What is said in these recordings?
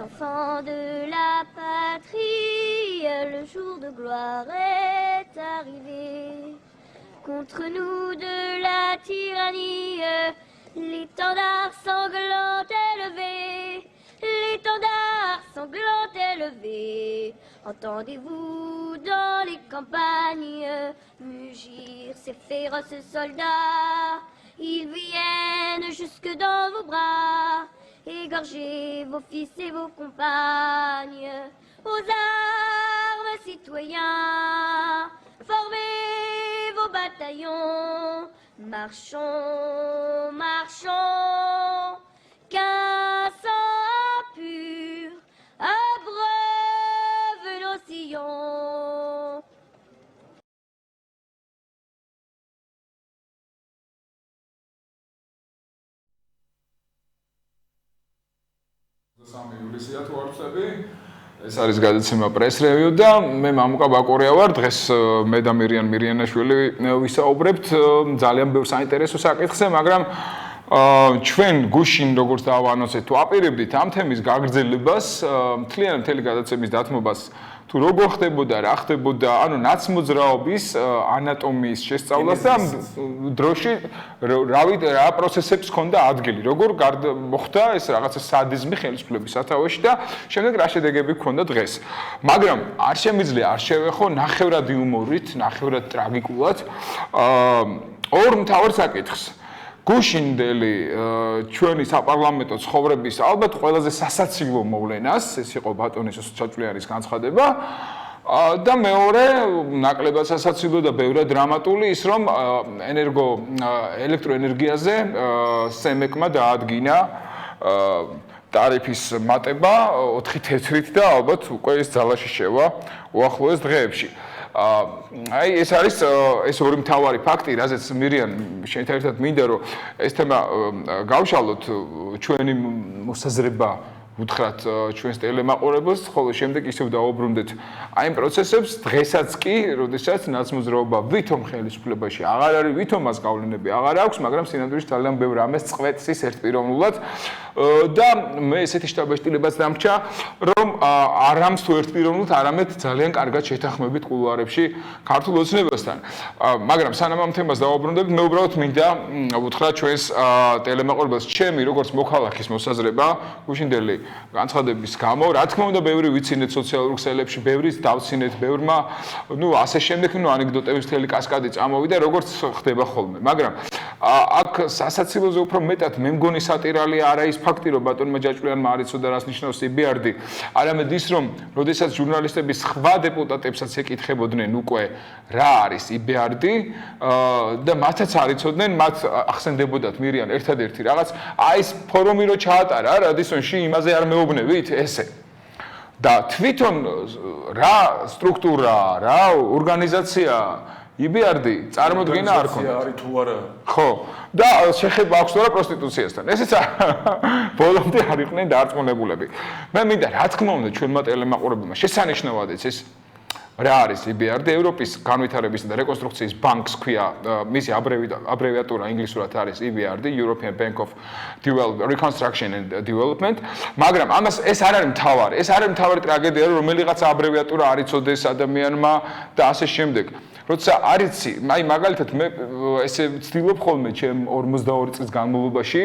enfants de la patrie, le jour de gloire est arrivé. Contre nous de la tyrannie, l'étendard sanglant élevé, l'étendard sanglant élevé. Entendez-vous dans les campagnes mugir ces féroces soldats? Ils viennent jusque dans vos bras, égorger vos fils et vos compagnes. Aux armes, citoyens, formez vos bataillons. Marchons, marchons, qu'un sang pur abreuve nos sillons. ეს არის გადაცემა პრეს რევიუ და მე მამუკა ბაკურია ვარ. დღეს მე და მირიანაშვილი ვისაუბრებთ ძალიან ბევრ საინტერესო საკითხზე, მაგრამ ჩვენ გუშინ როგორც დავანონსეთ, თუ აპირებდით ამ თემის გაგრძელებას, მთელი გადაცემის დათმობას, თუ როგორ ხდებოდა, რა ხდებოდა, ანუ ნაცმოძრაობის ანატომიის შესწავლას და დროში რა პროცესებს ჰქონდა ადგილი, როგორ მოხდა ეს რაღაცა სადიზმი ხელისუფლების სათავეში და შემდეგ რა შედეგები ჰქონდა დღეს. მაგრამ არ შემიძლია არ შევეხო ნახევრად იუმორით, ნახევრად ტრაგიკულად ორ მთავარ საკითხს. გუშინდელი ჩვენი საპარლამენტო ცხოვრების ალბათ ყველაზე სასაცილო მოვლენას, ეს იყო ბატონის ჩაჭვლიანის განცხადება და მეორე ნაკლებად სასაცილო და ბევრად დრამატული ის რომ ელექტროენერგიაზე სემეკმა დაადგინა ტარიფის მატება 4 თეთრით და ალბათ უკვე ეს ძალაში შევა უახლოეს დღეებში. აი ეს არის ეს ორი მთავარი ფაქტი, რაზეც მირიან შენთან ერთად მინდა რომ ეს თემა გავშალოთ ჩვენი მოსაზრება უთხრათ ჩვენს ტელემაყურებელს, ხოლო შემდეგ ისევ დავუბრუნდეთ აი იმ პროცესებს დღესაც კი, როდესაც ნაცმოძრაობა ვითომ ხელისუფლებაში აღარ არის, ვითომ მას გავლენები აღარ აქვს, მაგრამ სინამდვილეში ძალიან ბევრ რამეს წყვეტს ის ერთპიროვნულად და მე ესეთი შთაბეჭდილებაც დამრჩა, რომ არამს თუ ერთპიროვნულად, არამედ ძალიან კარგად შეთანხმებით კულუარებში ქართულ ოცნებასთან. მაგრამ სანამ ამ თემას დავუბრუნდებით, მე უბრალოდ მინდა უთხრა ჩვენს ტელემაყურებელს ჩემი როგორც მოქალაქის მოსაზრება გუშინდელი განცხადების გამო, რა თქმა უნდა, ბევრი ვიცინეთ სოციალურ ქსელებში, ბევრი დავცინეთ, ბევრმა, ასე შემდეგ, ანეკდოტების მთელი კასკადი წამოვიდა, როგორც ხდება ხოლმე. მაგრამ აქ სასაცილოზე უფრო მეტად მე მგონი სატირალი არა ის ფაქტი, რომ ბატონმა ჯაჭვლიანმა არ იცოდა რას ნიშნავს EBRD, არამედ ის, რომ როდესაც ჟურნალისტები სხვა დეპუტატებსაც ეკითხებოდნენ უკვე რა არის EBRD და მათაც არ იცოდნენ, მათ ახსენდებოდათ მირიან ერთადერთი რაღაც, აი ეს ფორუმი რო ჩაატარა რადისონში, იმაზე არ მეუბნებით ესე. და თვითონ რა სტრუქტურა, რა ორგანიზაცია EBRD წარმოდგენა არ ქონდა. არის თუ არა? ხო. და შეხება აქვს თორა პროსტიტუციასთან. ესეც ბოლომდე არ იყვნენ დარწმუნებულები. მე მინდა რა თქმა უნდა ჩვენმა ტელემაყურებელმა შესანიშნავადაც ეს რა არის EBRD? ევროპის განვითარებისა და რეკონსტრუქციის ბანკს ქვია, მისი აბრევიატურა ინგლისურად არის EBRD, European Bank of Reconstruction and Development, მაგრამ ამას ეს არ არის მთავარი, ეს არ არის მთავარი ტრაგედია, რომ რომელიღაც აბრევიატურა არ იცოდეს ადამიანმა და ასე შემდეგ. როცა არ იცი, აი მაგალითად მე ესე ვცდილობ ხოლმე ჩემ 42 წლის განმავლობაში,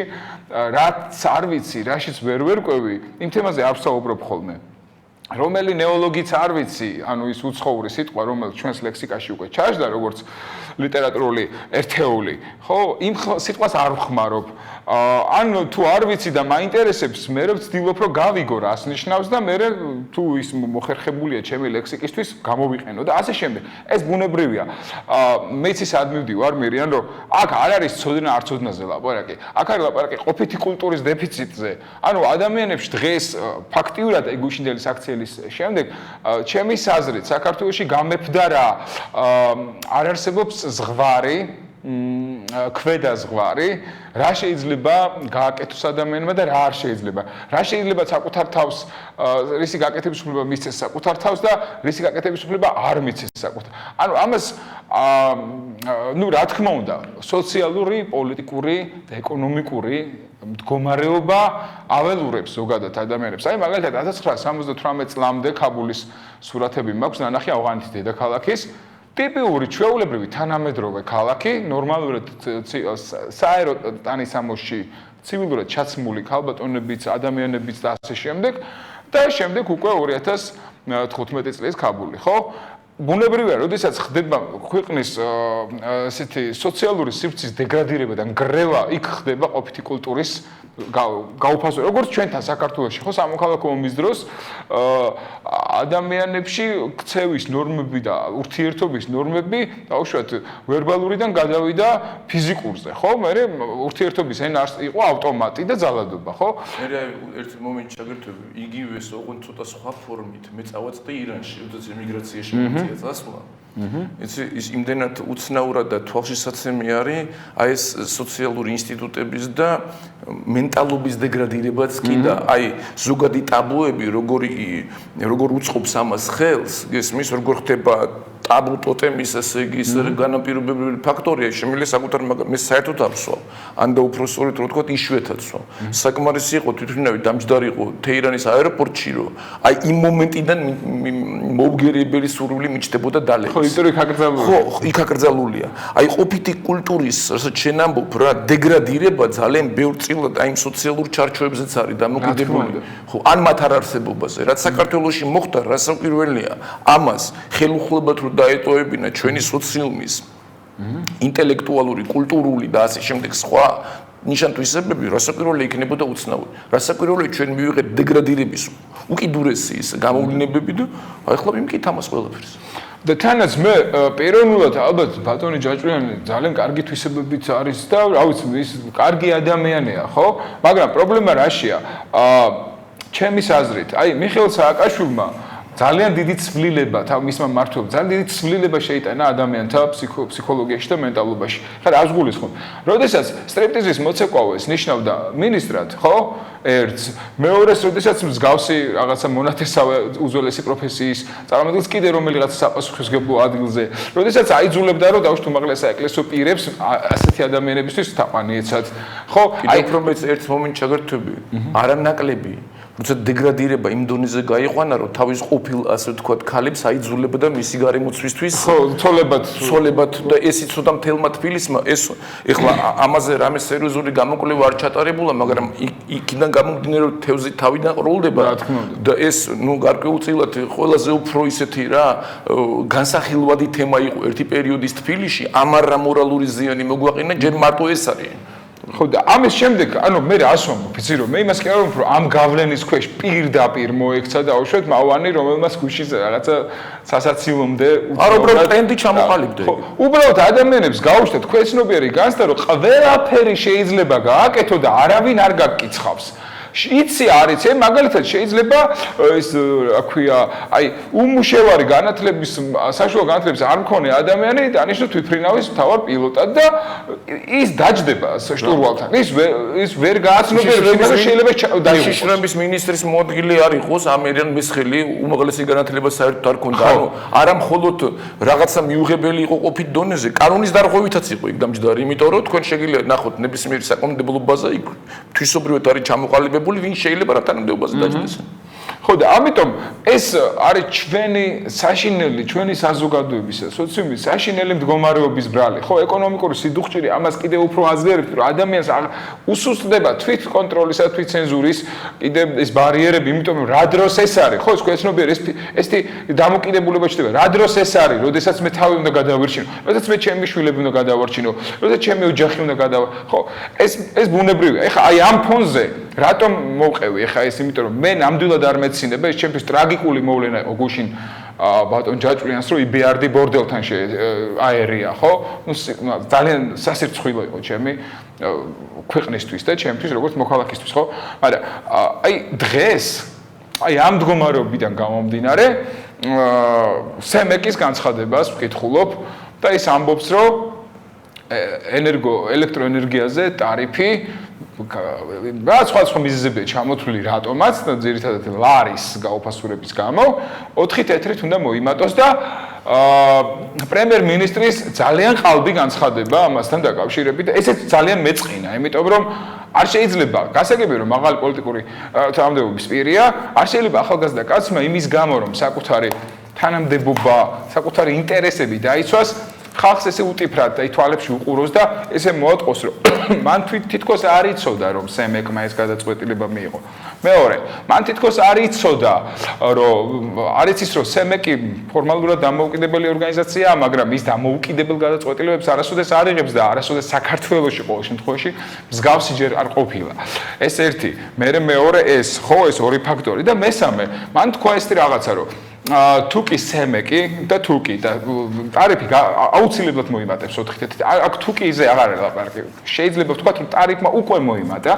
რაც არ ვიცი, რაშიც ვერ ვერკვევი, იმ თემაზე არ ვსაუბრობ ხოლმე. რომელი ნეოლოგიც არ ვიცი, ანუ ის უცხოური სიტყვა, რომელიც ჩვენს ლექსიკაში უკვე ჩაჟდა, როგორც ლიტერატურული ერთეული, ხო, იმ სიტყვას არ ვხმარობ. ან თუ არ ვიცი და მაინტერესებს, მე ვცდილობ რომ გავიგო რას ნიშნავს და მე თუ ის მოხერხებულია ჩემი ლექსიკისთვის, გამოვიყენო და ასე შემდეგ. ეს ბუნებრივია. მეც ის ადმივდივარ მირიან, რომ აქ არ არის ცოდნა არ ცოდნაზე ლაპარაკი. აქ არის ლაპარაკი ყოფითი კულტურის დეფიციტზე. ანუ ადამიანებში დღეს ფაქტიურად აი გუშინდელი საქციელის შემდეგ, ჩემი საზრით, საქართველოში გამეფდა რა, არ არსებობს ზღვარი, ქვედა ზღვარი, რა შეიძლება გააკეთოს ადამიანმა და რა არ შეიძლება. რა შეიძლება საკუთარ თავს, რისი გაკეთების უფლება მისცეს საკუთარ თავს და რისი გაკეთების უფლება არ მისცეს საკუთარ. ანუ ამას რა თქმა უნდა, სოციალური, პოლიტიკური და ეკონომიკური მდგომარეობა აველურებს ზოგადად ადამიანებს. აი მაგალითად 1978 წლამდე ქაბულის სურათები მაქვს ნანახი ავღანეთის დედაქალაქის ტიპიური ჩვეულებრივი თანამედროვე ქალაქი, ნორმალურად საერო ტანისამოსში ცივილურად ჩაცმული ქალბატონებიც, ადამიანებიც და ასე შემდეგ და შემდეგ უკვე 2015 წლის ქაბული, ხო? ბუნებრივია, როდესაც ხდება ქვეყნის ესეთი სოციალური სივრცის დეგრადირება და ნგრევა, იქ ხდება ყოფითი კულტურის გაუფასო. როგორც ჩვენთან საქართველოში, ხო, სამოქალაქო ომის დროს ადამიანებში ქცევის ნორმები და ურთიერთობის ნორმები დაუშვათ ვერბალურიდან გადავიდა ფიზიკურზე, ხო? მე ურთიერთობის ენა იყო ავტომატი და ძალადობა, ხო? მე ერთ მომენტში ჩაგერთვები, იგივეს ოღონდ ცოტა სხვა ფორმით მე წავაწყდი ირანში, როდესაც ემიგრაციაში მომწია წასვლა. ის იმდენად უცნაურად და თვალშისაცემი არის აი ეს სოციალური ინსტიტუტების და მენტალობის დეგრადირებაც კი და აი ზოგადი ტაბუები როგორ უწყობს ამას ხელს გესმის როგორ ხდება ტაბუ ტოტემის ესე იგი ის განაპირობებელი ფაქტორია შემიძლია საკუთარ მე საერთოდ ავსვავ ან და უფრო სწორედ რო ვთქვათ იშვიათად ვსვავ საკმარისი იყო თვითმფრინავი დამჯდარი იყო თეირანის აეროპორტში რომ აი იმ მომენტიდან მოვგერებელი სურვილი მიჩნდებოდა დალექს ხო ისტორია აკრძალულია ხო იქ აკრძალულია აი ყოფითი კულტურის რასაც შენ ამბობ რა დეგრადირება ძალიან ბევრ წილად აი იმ სოციალურ ჩარჩოებზეც არის დამოკიდებული ხო ან მათ არ არსებობაზე რაც საქართველოში მოხდა რასაკვირველია ამას ხელუხლებად რო დაეტოვებინა ჩვენი სოციუმის ინტელექტუალური, კულტურული და ასე შემდეგ სხვა ნიშან-თვისებები რასაკვირველია იქნებოდა უცნაური. რასაკვირველია ჩვენ მივიღეთ დეგრადირების უკიდურესი ის გამოვლენებები და აი ახლა ვიმკით ამას ყველაფერს. და თანაც მე პიროვნულად ალბათ ბატონი ჯაჭვიანი ძალიან კარგი თვისებებით არის და რა ვიცი ის კარგი ადამიანია, ხო? მაგრამ პრობლემა რაშია? ჩემის აზრით, აი მიხეილ სააკაშვილმა ძალიან დიდი ცვლილება მისმა მმართველობამ ძალიან დიდი ცვლილება შეიტანა ადამიანთა ფსიქოლოგიაში და მენტალობაში. ხარ ას გულისხმობ. როდესაც სტრიპტიზის მოცეკვავეს ნიშნავდა მინისტრად, ხო? ერთს, მეორეს, როდესაც მსგავსი რაღაცა მონათესავე უძველესი პროფესიის წარმომადგენელს კიდე რომელიღაც საპასუხისმგებლო ადგილზე, როდესაც აიძულებდა რომ დაუშვათ უმაღლეს საეკლესიო პირებს ასეთი ადამიანებისთვის თაყვანიეცად, ხო? აი უფრო მეც ერთ მომენტში ჩაგერთვები, არანაკლები როცა დეგრადირება იმ დონეზე გაიყვანა, რომ თავის ყოფილ, ასე ვთქვათ, ქალებს აიძულებდა მისი გარემოცვისთვის ხო, ცოლებად და ესიც ცოტა მთელმა თბილისმა ეს ეხლა ამაზე რამე სერიოზული გამოკვლევა არ ჩატარებულა, მაგრამ იქიდან გამომდინარე რომ თევზი თავიდან ყროლდება და ეს ნუ გარკვეულწილად ყველაზე უფრო ისეთი რა განსახილვადი თემა იყო ერთი პერიოდის თბილისში, ამარა მორალური ზიანი მოგვაყენა, ჯერ მარტო ეს არის. ხო და ამის შემდეგ ანუ მე რას ვამბობ იცი რომ მე იმას კი არ ვამბობ რომ ამ გავლენის ქვეშ პირდაპირ მოექცა და აუშვეთ მავანი რომელმაც გუშინ რაღაცა სასაცილომდე არ უბრალოდ ტრენდი ჩამოყალიბდა უბრალოდ ადამიანებს გაუშვეთ ქვეცნობიერი განცდა რომ ყველაფერი შეიძლება გააკეთო და არავინ არ გაკიცხავს იცი არის მაგალითად შეიძლება ის რა ქვია აი უმუშევარი განათლების საშუალო განათლების არ მქონე ადამიანი დანიშნოს თვითმფრინავის მთავარ პილოტად და ის დაჯდება შტურვალთან ის ვერ გააცნობიერებს შეიძლება დაიღოს შიშრების მინისტრის მოადგილე არ იყოს ამერიან მესხელი უმაღლესი განათლება საერთოდ არ ქონდა ანუ არა მხოლოდ რაღაცა მიუღებელი იყო ყოფით დონეზე კანონის დარღვევითაც იყო იქ დამჯდარი იმიტომ რომ თქვენ შეგიძლიათ ნახოთ ნებისმიერ საკანონმდებლო ბაზა იქ თვისობრივად არის ჩამოყალიბებული ვინ შეიძლება რა თანამდებობაზე დაჯდეს. ხო და ამიტომ ეს არის ჩვენი საშინელი, ჩვენი საზოგადოების სოციუმის საშინელი მდგომარეობის ბრალი. ხო, ეკონომიკური სიდუხჭირი ამას კიდევ უფრო აძლიერებს, რომ ადამიანს უსუსტდება თვითკონტროლისა, თვითცენზურის კიდე ეს ბარიერები, იმიტომ რომ რა დროს ეს არის, ხო, ეს ქვეცნობიერი ესეთი დამოკიდებულება ჩდება. რა დროს ეს არის, როდესაც მე თავი უნდა გადავარჩინო, როდესაც მე ჩემი შვილები უნდა გადავარჩინო, როდესაც ჩემი ოჯახი უნდა ხო, ეს ბუნებრივია. ეხლა აი ამ ფონზე რატომ მოვყევი ეხლა ეს იმიტომ რომ მე ნამდვილად არ მეცინება ეს ჩემთვის ტრაგიკული მოვლენა იყო გუშინ ბატონ ჯაჭვიანს რომ იბეარდი ბორდელთან აერია ხო ნუ ძალიან სასირცხვილო იყო ჩემი ქვეყნისთვის და ჩემთვის როგორც მოქალაქისთვის ხო მაგრამ აი დღეს აი ამ მდგომარეობიდან გამომდინარე სემეკის განცხადებას ვკითხულობ და ის ამბობს რომ ელექტროენერგიაზე ტარიფი რა სხვა მიზეზებია ჩამოთვლილი რატომაც და ძირითადად ლარის გაუფასურების გამო 4 თეთრით უნდა მოიმატოს და პრემიერ-მინისტრის ძალიან ყალბი განცხადება ამასთან დაკავშირებით ესეც ძალიან მეწყინა იმიტომ რომ არ შეიძლება გასაგებია რომ მაღალი პოლიტიკური თანამდებობის პირია, არ შეიძლება ახალგაზრდა კაცმა იმის გამო რომ საკუთარი თანამდებობა, საკუთარი ინტერესები დაიცვას, ხალხს ესე უტიფრად და თვალებში უყუროს და ესე მოატყოს რომ მან თითქოს არ იცოდა რომ სემეკმა ეს გადაწყვეტილება მიიღო. მეორე, მან თითქოს არ იცოდა რომ არ იცის რომ სემეკი ფორმალურად დამოუკიდებელი ორგანიზაციაა, მაგრამ ის დამოუკიდებელ გადაწყვეტილებებს არასოდეს არ იღებს და არასოდეს საქართველოში ყოველ შემთხვევაში მსგავსი ჯერ არ ყოფილა. ეს ერთი, მეორე ეს, ხო ეს ორი ფაქტორი და მესამე, მან თქვა ეს რაღაცა რომ თუკი სემეკი და თუკი და ტარიფი აუცილებლად მოიმატებს 4-ით. აქ თუკიზე აღარ ელაპარაკი. შეიძლება ვთქვათ რომ ტარიფმა უკვე მოიმატა.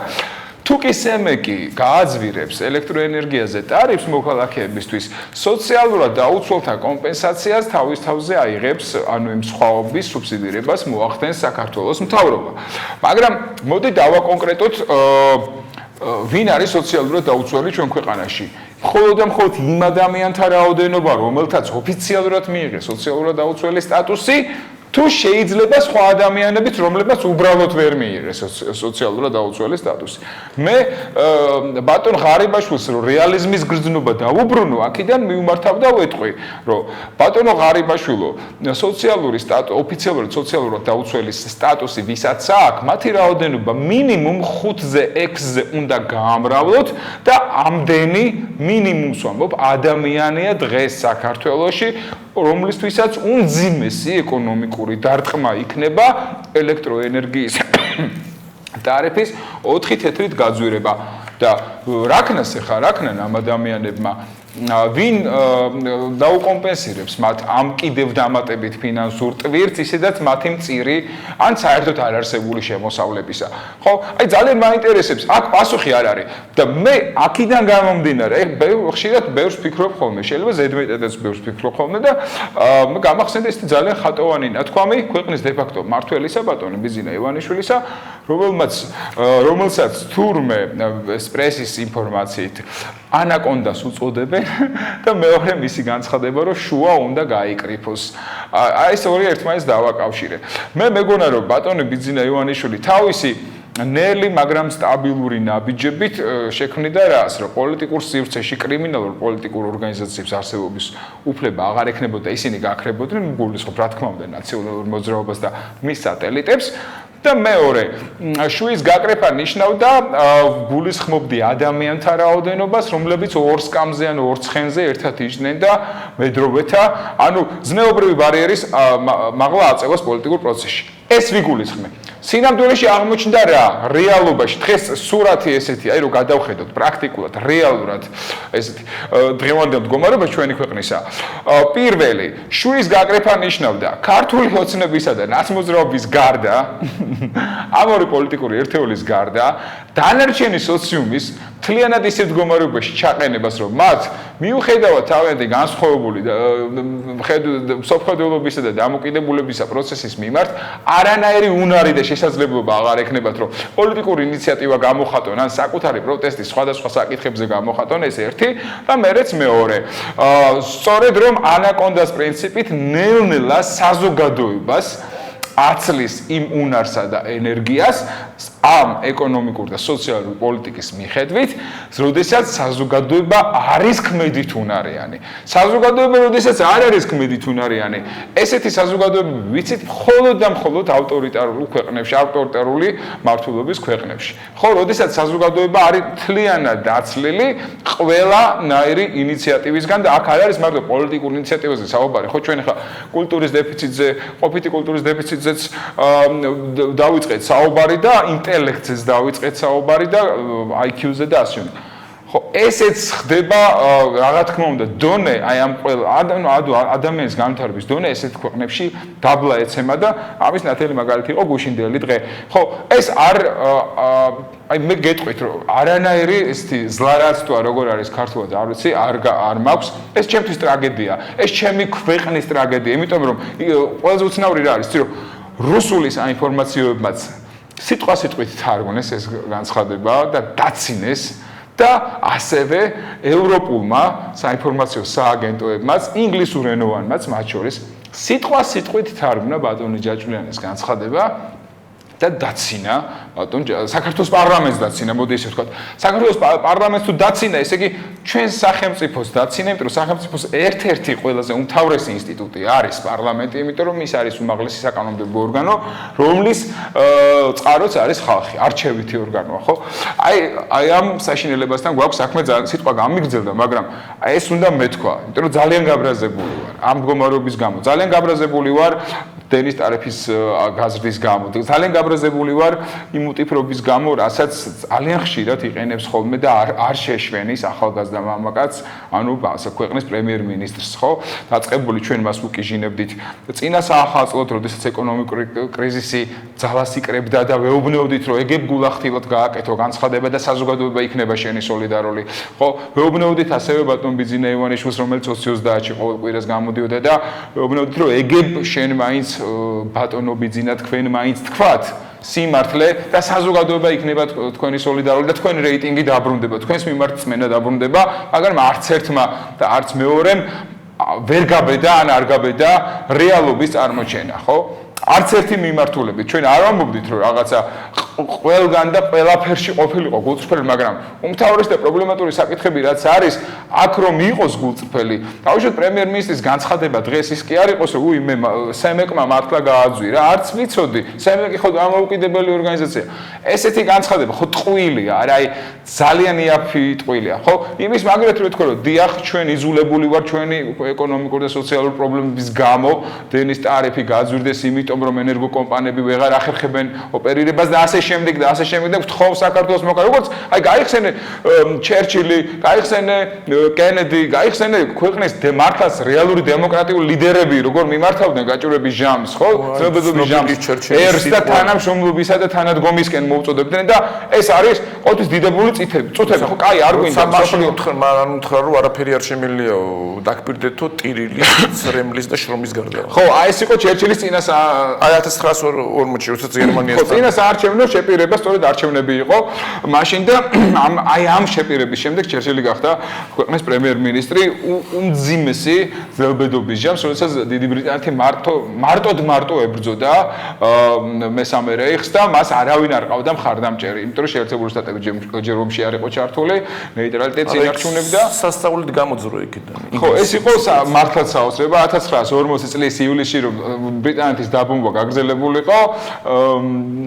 თუკი სემეკი გააძვირებს ელექტროენერგიაზე ტარიფს მოქალაქეებისთვის, სოციალურად დაუცველთა კომპენსაციას თავის თავზე აიღებს, ანუ იმ სხვაობის სუბსიდირებას მოახდენს საქართველოს მთავრობა. მაგრამ მოდი დავაკონკრეტოთ ვინ არის სოციალურად დაუცველი ჩვენ ქვეყანაში. მხოლოდ და მხოლოდ იმ ადამიანთა რაოდენობა, რომელთაც ოფიციალურად მიიღეს სოციალურად დაუცველი სტატუსი, თუ შეიძლება სხვა ადამიანებიც, რომლებსაც უბრალოდ ვერ მიიღეს სოციალურად დაუცველი სტატუსი. მე ბატონ ღარიბაშვილს რომ რეალიზმის გრძნობა დაუბრუნო, აქედან მივმართავ და ვეტყვი, რომ ბატონო ღარიბაშვილო, სოციალური ოფიციალურად სოციალურად დაუცველი სტატუსი ვისაც აქვს, მათი რაოდენობა მინიმუმ 5-ზე 6-ზე უნდა გაამრავლოთ და ამდენი მინიმუმს ვამბობ ადამიანია დღეს საქართველოში, რომლისთვისაც უმძიმესი ეკონომიკური დარტყმა იქნება ელექტროენერგიის ტარიფის 4 თეთრით გაძვირება და რა ქნას ახლა რა ქნან ამ ადამიანებმა ვინ დაუკომპენსირებს მათ ამ კიდევ დამატებით ფინანსურ ტვირთს ისედაც მათი მწირი ან საერთოდ არ არსებული შემოსავლებისა. ხო, აი ძალიან მაინტერესებს, აქ პასუხი არ არის და მე აქედან გამომდინარე, ხშირად ბევრს ფიქრობ ხოლმე, შეიძლება ზედმეტადაც ბევრს ფიქრობ ხოლმე და გამახსენდა ეს ძალიან ხატოვანი ნათქვამი ქვეყნის დე-ფაქტო მმართველისა ბატონი ბიზინა ივანიშვილისა, რომელსაც თურმე პრესის ინფორმაციით ანაკონდას უწოდებენ და მეორე მისი განცხადება რომ შუა უნდა გაიკრიფოს. აი ეს ორი ერთმანეთს დავაკავშირე. მე მეგონა რომ ბატონი ბიძინა ივანიშვილი თავისი ნელი, მაგრამ სტაბილური ნაბიჯებით შექმნიდა რას, რომ პოლიტიკურ სივრცეში კრიმინალურ პოლიტიკურ ორგანიზაციებს არსებობის უფლება აღარ ექნებოდა, ისინი გაქრებოდნენ, გულისხმობ რა თქმა უნდა ნაციონალურ მოძრაობას და მის სატელიტებს. და მეორე, შუის გაკრეფა ნიშნავდა გულისხმობდი ადამიანთა რაოდენობას, რომლებიც 2 სკამზე ან 2 ცხენზე ერთად იჯდნენ და მედროვეთა, ანუ ზნეობრივი ბარიერის მაღლა აწევას პოლიტიკურ პროცესში. ეს ვიგულისხმე. სინამდვილეში აღმოჩნდა რა, რეალობაში დღეს სურათი ესეთი, აი რომ გადავხედოთ პრაქტიკულად, რეალურად ესეთი დღევანდელ მდგომარეობა ჩვენი ქვეყნისა. პირველი, შუის გაკრეფა ნიშნავდა ქართული ოცნებისა და ნაცმოძრაობის გარდა, ამ ორი პოლიტიკური ერთეულის გარდა, დანარჩენი სოციუმის მთლიანად ისეთ მდგომარეობაში ჩაყენებას, რომ მათ მიუხედავად თავიანთი განსხვავებული სოფხედულობისა და დამოკიდებულებისა პროცესის მიმართ, არანაირი უნარი და შესაძლებლობა აღარ ექნებათ, რომ პოლიტიკური ინიციატივა გამოხატონ ან საკუთარი პროტესტი სხვადასხვა საკითხებზე გამოხატონ, ეს ერთი და მერეც მეორე. სწორედ რომ ანაკონდას პრინციპით ნელ-ნელა საზოგადოებას აცლის იმ უნარსა და ენერგიას ამ ეკონომიკურ და სოციალურ პოლიტიკის მიხედვით, როდესაც საზოგადოება არის ქმედით უნარიანი. საზოგადოება როდესაც არ არის ქმედით უნარიანი, ესეთი საზოგადოებები ვიცით მხოლოდ და მხოლოდ ავტორიტარულ ქვეყნებში, ავტორიტარული მართლობის ქვეყნებში. ხო, როდესაც საზოგადოება არის მთლიანად დაცლილი ყველანაირი ინიციატივისგან და აქ არ არის მარტო პოლიტიკურ ინიციატივაზე საუბარი, ხო ჩვენ ახლა კულტურის დეფიციტზე, ყოფითი კულტურის დეფიციტზეც დავიწყეთ საუბარი და ინტელექტზეც დავიწყეთ საუბარი და IQ-ზე და ასე. ხო, ესეც ხდება რა თქმა უნდა დონე, აი ამ ადამიანის განვითარების დონე ესეთ ქვეყნებში დაბლა ეცემა და ამის ნათელი მაგალითი იყო გუშინდელი დღე. ხო, ეს აი მე გეტყვით რომ არანაირი ესეთი ზლარაცტვა როგორ არის ქართულად არ ვიცი, არ მაქვს. ეს ჩემთვის ტრაგედია. ეს ჩემი ქვეყნის ტრაგედია, იმიტომ რომ ყველაზე უცნაური რა არის, რომ რუსული საინფორმაციოებმაც სიტყვით თარგმნეს ეს განცხადება და დაცინეს და ასევე ევროპულმა საინფორმაციო სააგენტოებმაც, ინგლისურენოვანმაც მათ შორის სიტყვით თარგმნა ბატონი ჯაჭვიანის განცხადება და დაცინა, ბატონ, საქართველოს პარლამენტს დაცინა, მოდი ესე ვთქვათ. საქართველოს პარლამენტს თუ დაცინა, ესე იგი ჩვენ სახელმწიფოს დაცინა, იმიტომ რომ სახელმწიფოს ერთ-ერთი ყველაზე უმთავრესი ინსტიტუტი არის პარლამენტი, იმიტომ რომ ის არის უმაღლესი საკანონმდებლო ორგანო, რომლის წყაროც არის ხალხი, არჩევითი ორგანოა, ხო? აი ამ საშინელებასთან გვაქვს საქმე, სიტყვა გამიგრძელდა, მაგრამ ეს უნდა მეთქვა, იმიტომ რომ ძალიან გაბრაზებული ვარ ამ მდგომარეობის გამო. ძალიან გაბრაზებული ვარ დენის ტარიფის გაზრდის გამო. ძალიან გაბრაზებული ვარ იმ უტიფრობის გამო, რასაც ძალიან ხშირად იყენებს ხოლმე და არ შეშვენის ახალგაზრდა მამაკაც, ანუ ასე ქვეყნის პრემიერ-მინისტრს, ხო? დაწყებული ჩვენ მას უკიჟინებდით. წინა საახალწლოდ, როდესაც ეკონომიკური კრიზისი ძალას იკრებდა და ვეუბნებოდით, რომ ეგებ გულახდილად გააკეთო განცხადება და საზოგადოება იქნება შენი სოლიდარული. ხო, ვეუბნებოდით ასევე ბატონ ბიძინა ივანიშვილს, რომელიც 20-30-ში ყოველ კვირას გამოდიოდა და ვეუბნებოდით, რომ ეგებ შენ მაინც ბატონო ბიძინა თქვენ მაინც თქვათ სიმართლე და საზოგადოება იქნება თქვენი სოლიდარული და თქვენი რეიტინგი დაბრუნდება, თქვენს მიმართ წმენა დაბრუნდება, მაგრამ არც ერთმა და არც მეორემ ვერ გაბედა ან არ გაბედა რეალობის წარმოჩენა, ხო? არც ერთი მიმართულებით ჩვენ არ ვამბობდით რომ რაღაცა ყველგან და ყველაფერში ყოფილიყო გულწრფელი, მაგრამ უმთავრესი და პრობლემატური საკითხები რაც არის, აქ რომ იყოს გულწრფელი, თავშოთ პრემიერ-მინისტრის განცხადება დღეს ის კი არ იყოს, რომ უი მე სემეკმა მართლა გააძვი რა, არც ვიცოდი, სემეკი ხო დამოუკიდებელი ორგანიზაცია. ესეთი განცხადება ხო ტყუილია, არა აი ძალიან იაფი ტყუილია, ხო? იმის მაგალითად რომ ვთქვა, რომ დიახ, ჩვენ იზოლებული ვარ ჩვენი ეკონომიკური და სოციალური პრობლემების გამო, დენის ტარიფი გაძვირდეს იმიტომ რომ ენერგოკომპანიები ვეღარ ახერხებენ ოპერირებას და ასე შემდეგ და ასე შემდეგ და ვთხოვ საქართველოს მოკა როგორც აი გაიხსენე ჩერჩილი, გაიხსენე კენედი, გაიხსენე ქვეყნის მართლაც რეალური დემოკრატიული ლიდერები როგორ მიმართავდნენ გაჭირვების ჟამს, ხო? ძნელბედობის ჟამს ერს და თანამშრომლობისა და თანადგომისკენ მოუწოდებდნენ და ეს არის ყოველთვის დიდებული წუთები, ხო? კაი, არ გვინდა სამშობლო მან უთხრა რომ არაფერი არ შემიძლია დაგპირდეთო ტირილის, ცრემლის და შრომის გარდა. ხო, აი ეს იყო ჩერჩილის წინას აი 1940-ში, როდესაც გერმანიასთან ხო, წინას არჩევნო შეპირება სწორედ არჩევნები იყო მაშინ და აი ამ შეპირების შემდეგ ჩერჩილი გახდა ქვეყნის პრემიერ-მინისტრი უმძიმესი ძელბედობის ჟამს, როდესაც დიდი ბრიტანეთი მარტო ებრძოდა მესამე რეიხს და მას არავინ არ ყავდა მხარდამჭერი, იმიტომ რომ შეერთებული შტატები ჯერ ომში არ იყო ჩართული, ნეიტრალიტეტს ინარჩუნებდა. სასწაულით გამოძრო იქიდან. ხო, ეს იყო მართლაც საოცრება 1940 წლის ივლისში რომ ბრიტანეთის დაბომბვა გაგრძელებულიყო,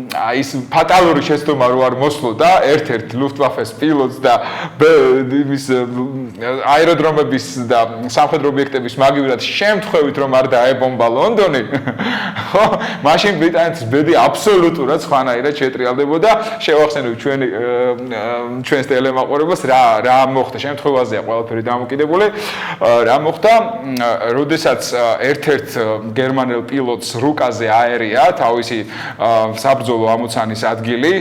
აი ის ფატალური შეცდომა რო არ მოსვლოდა ერთ-ერთ ლუფტვაფეს პილოტს და იმის აეროდრომების და სამხედრო ობიექტების მაგივრად შემთხვევით რომ არ დაებომბა ლონდონი, ხო, მაშინ ბრიტანეთის ბედი აბსოლუტურად სხვანაირად შეტრიალდებოდა. შევახსენებ ჩვენს ტელემაყურებელს რა მოხდა შემთხვევაზეა ყველაფერი დამოკიდებული. რა მოხდა, როდესაც ერთ-ერთ გერმანელ პილოტს რუკაზე აერია თავისი საბრძოლო ამოცანის ადგილი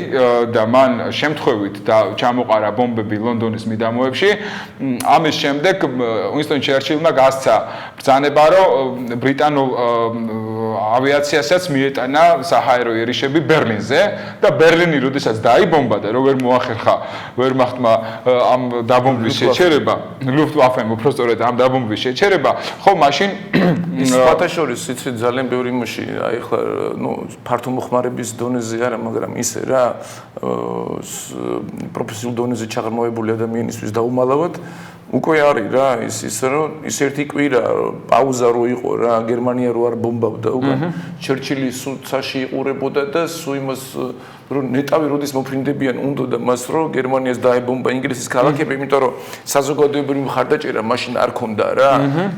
და მან შემთხვევით ჩამოყარა ბომბები ლონდონის მიდამოებში. ამის შემდეგ უინსტონ ჩერჩილმა გასცა ბრძანება, რომ ბრიტანულ ავიაციასაც მიეტანა საჰაერო იერიშები ბერლინზე და ბერლინი როდესაც დაიბომბა და რო ვერ მოახერხა ვერმახტმა ამ დაბომბვის შეჩერება, ლუფტვაფემ უბრალოდ ამ დაბომბვის შეჩერება, ხო, მაშინ ის ფათაშორის იცით ძალიან ბევრი იმაში, აი ხლა ნუ ფართო მოხმარების დონეზე არა, მაგრამ ისე რა პროფესიულ დონეზე ჩაღრმავებული ადამიანისთვის დაუმალავად უკვე არის რა ის რომ ის ერთი კვირა პაუზა რო იყო რა გერმანია რო არ ბომბავდა უკან ჩერჩილი სუცაში იყურებოდა და სულ იმას რომ ნეტავი როდის მოფრინდებიან უნდა და მას რომ გერმანიას დაებომბა ინგლისის ქალაქები, იმიტომ რომ საზოგადოებრივი მხარდაჭერა მაშინ არ ქონდა რა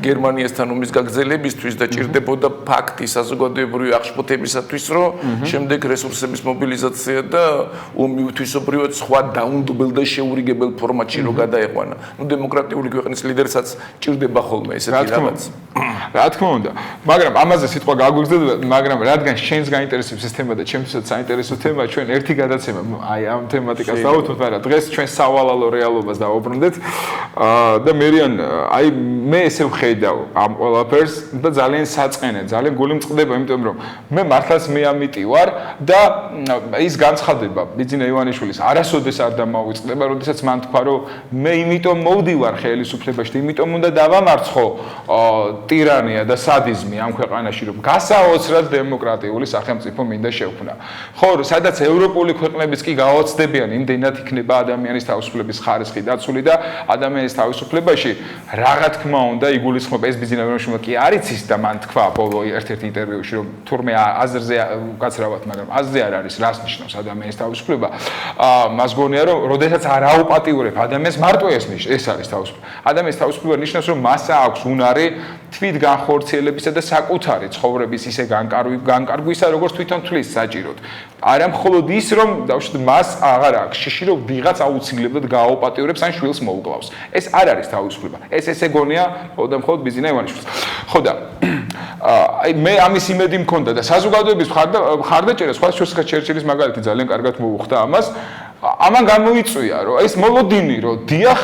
გერმანიასთან ომის გაგრძელებისთვის და ჭირდებოდა ფაქტი საზოგადოებრივი აღშფოთებისათვის, რომ შემდეგ რესურსების მობილიზაცია და ომი უთვისობრივად სხვა დაუნდობელ და შეურიგებელ ფორმატში რო გადაეყვანა. ნუ დემოკრატიული ქვეყნის ლიდერსაც ჭირდება ხოლმე ესეთი რაღაც. რა თქმა უნდა, მაგრამ ამაზე სიტყვა გაგვიგზავნა, მაგრამ რადგან შენს გაინტერესებს ეს თემა და ჩემთვისაც საინტერესო თემა, ჩვენ ერთი გადაცემა აი ამ თემატიკას დავუთოთ, მაგრამ დღეს ჩვენ სავალალო რეალობას დავუბრუნდეთ და მერიან აი მე ესე ვხედავ ამ ყველაფერს და ძალიან საწყენე, ძალიან გული მწყდება, იმიტომ რომ მე მართლაც მე ამიტი ვარ და ის განცხადება ბიძინა ივანიშვილის არასოდეს არ დამოუწყდება, როდესაც მან თქვა რომ მე იმიტომ მოვდივარ ხელისუფლებაში, იმიტომ უნდა დავამარცხო ტირანია და სადიზმი ამ ქვეყანაში, რომ გასაოცრად დემოკრატიული სახელმწიფო მინდა შევქმნა. ხო, სადაც ევროპული ქვეყნებიც კი გაოცდებიან, იმდენად იქნება ადამიანის თავისუფლების ხარისხი დაცული და ადამიანის თავისუფლებაში რაღა თქმა უნდა იგულისხმება ეს ბიძინა ივანიშვილმა კი არ იცის და მან თქვა ბოლო ერთ-ერთ ინტერვიუში, რომ თურმე აზრზე უკაცრავად, მაგრამ აზრზე არ არის რას ნიშნავს ადამიანის თავისუფლება. მას გონია რომ როდესაც არ აუპატიურებ ადამიანს მარტო ეს არის თავისუფლება. ადამიანის თავისუფლება ნიშნავს რომ მას აქვს უნარი თვით განხორციელებისა და საკუთარი ცხოვრების ისე განკარგვისა, როგორც თვითონ თვლის საჭიროდ. არა მხოლოდ ის რომ დავუშვათ მას აღარ აქვს შიში რომ ვიღაც აუცილებლად გააუპატიურებს ან შვილს მოუკლავს. ეს არ არის თავისუფლება. ეს ესე გონია მხოლოდ ბიძინა ივანიშვილს. ხო და აი მე ამის იმედი მქონდა და საზოგადოების მხარდაჭერა სხვა შორსა ჩერჩილის მაგალითი ძალიან კარგად მოუხდა ამას. ამან გამოიწვია რომ ეს მოლოდინი რომ დიახ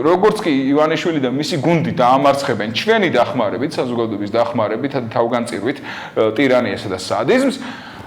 როგორც კი ივანიშვილი და მისი გუნდი დაამარცხებენ ჩვენი დახმარებით საზოგადოების დახმარებით და თავგანწირვით ტირანიასა და სადიზმს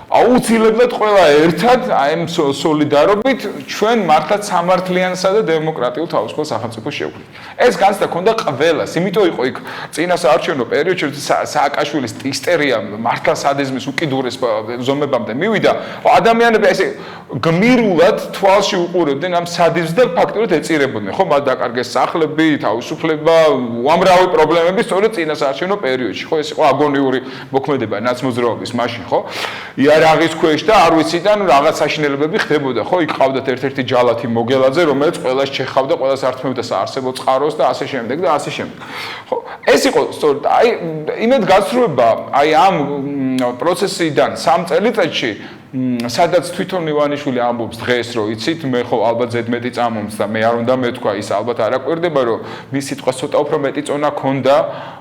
აუცილებლად ყველა ერთად აი ამ სოლიდარობით ჩვენ მართლაც სამართლიანსა და დემოკრატიულ თავისუფალ სახელმწიფოს შევქმნით. ეს განცდა ქონდა ყველას, იმიტომ იყო იქ წინა საარჩევნო პერიოდში სააკაშვილის ისტერია მართლა სადიზმის უკიდურეს ზომებამდე მივიდა. ადამიანები ესე გმირულად თვალში უყურებდნენ ამ სადიზმს და ფაქტობრივად ეწირებოდნენ. ხო, მათ დაკარგეს სახლები, თავისუფლება, უამრავი პრობლემები სწორედ წინა საარჩევნო პერიოდში. ხო, ეს იყო აგონიური მოქმედება ნაცმოძრაობის მაშინ, ხო? იარაღის ქვეშ და არ ვიციდან რაღაც საშინელებები ხდებოდა, ხო? იქ ყავდათ ერთ-ერთი ჯალათი მოგელაძე, რომელიც ყველას ჩეხავდა, ყველას ართმევდა საარსებო წყაროს და ასე შემდეგ და ასე შემდეგ. ხო, ეს იყო სწორედ აი იმედ გასწრება აი ამ პროცესიდან 3 წელიწადში სადაც თვითონ ივანიშვილი ამბობს დღეს რომ იცით მე ხო ალბათ ზედმეტი წამომს და მე არ უნდა მეთქვა ის ალბათ არ აკვირდება რომ მის სიტყვას ცოტა უფრო მეტი წონა ქონდა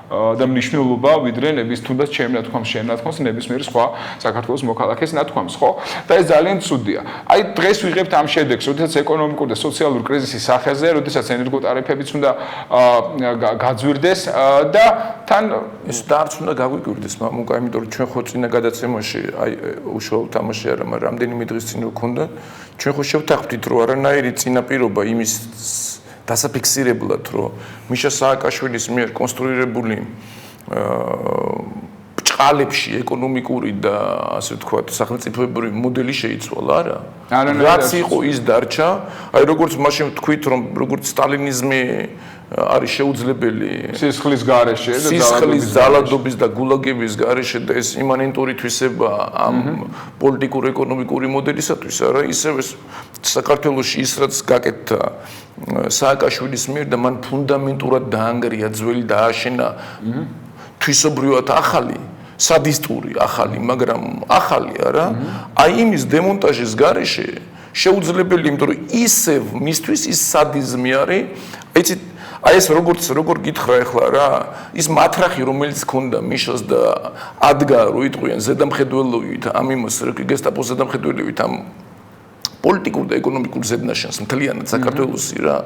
და მნიშვნელობა ვიდრე ნების თუნდაც ჩემ ნათქვამს შენ ნათქვამს ნებისმიერ სხვა საქართველოს მოქალაქეს ნათქვამს ხო და ეს ძალიან ცუდია აი დღეს ვიღებთ ამ შედეგს როდესაც ეკონომიკური და სოციალური კრიზისის სახეზე როდესაც ენერგოტარიფებიც უნდა გაძვირდეს და თან ეს დაარც უნდა გაგვიგვირდეს მამუკა იმიტომ რომ ჩვენ ხო წინა გადაცემაში აი უშუალო თამაში არა მაგრამ რამდენიმე დღის წინ გქონდა ჩვენ ხო შევთანხმდით რომ არანაირი წინაპირობა იმის დასაფიქსირებლად რომ მიშა სააკაშვილის მიერ კონსტრუირებული ბჭყალებში ეკონომიკური და ასე ვთქვათ სახელმწიფოებრივი მოდელი შეიცვალა არა რაც იყო ის დარჩა აი როგორც მაშინ თქვით რომ როგორც სტალინიზმი არის შეუძლებელი სისხლის გარეშე და სისხლის ძალადობის და გულაგების გარეშე და ეს იმანენტური თვისება ამ პოლიტიკურ ეკონომიკური მოდელისათვის არა ისევ საქართველოში ის რაც გაკეთდა სააკაშვილის მიერ და მან ფუნდამენტურად დაანგრია ძველი და ააშენა თვისობრივად ახალი სადისტური ახალი მაგრამ ახალი არა აი იმის დემონტაჟის გარეშე შეუძლებელი იმიტომ რომ ისევ მისთვის ის სადიზმი არის იცით აი ეს როგორ გითხრა ახლა რა ის მათრახი რომელიც ქონდა მიშას და ადგა რო იტყვიან ზედამხედველობით ამ იმას გესტაპოს ზედამხედველობით ამ პოლიტიკურ და ეკონომიკურ ზედნაშენს მთლიანად საქართველოსი რა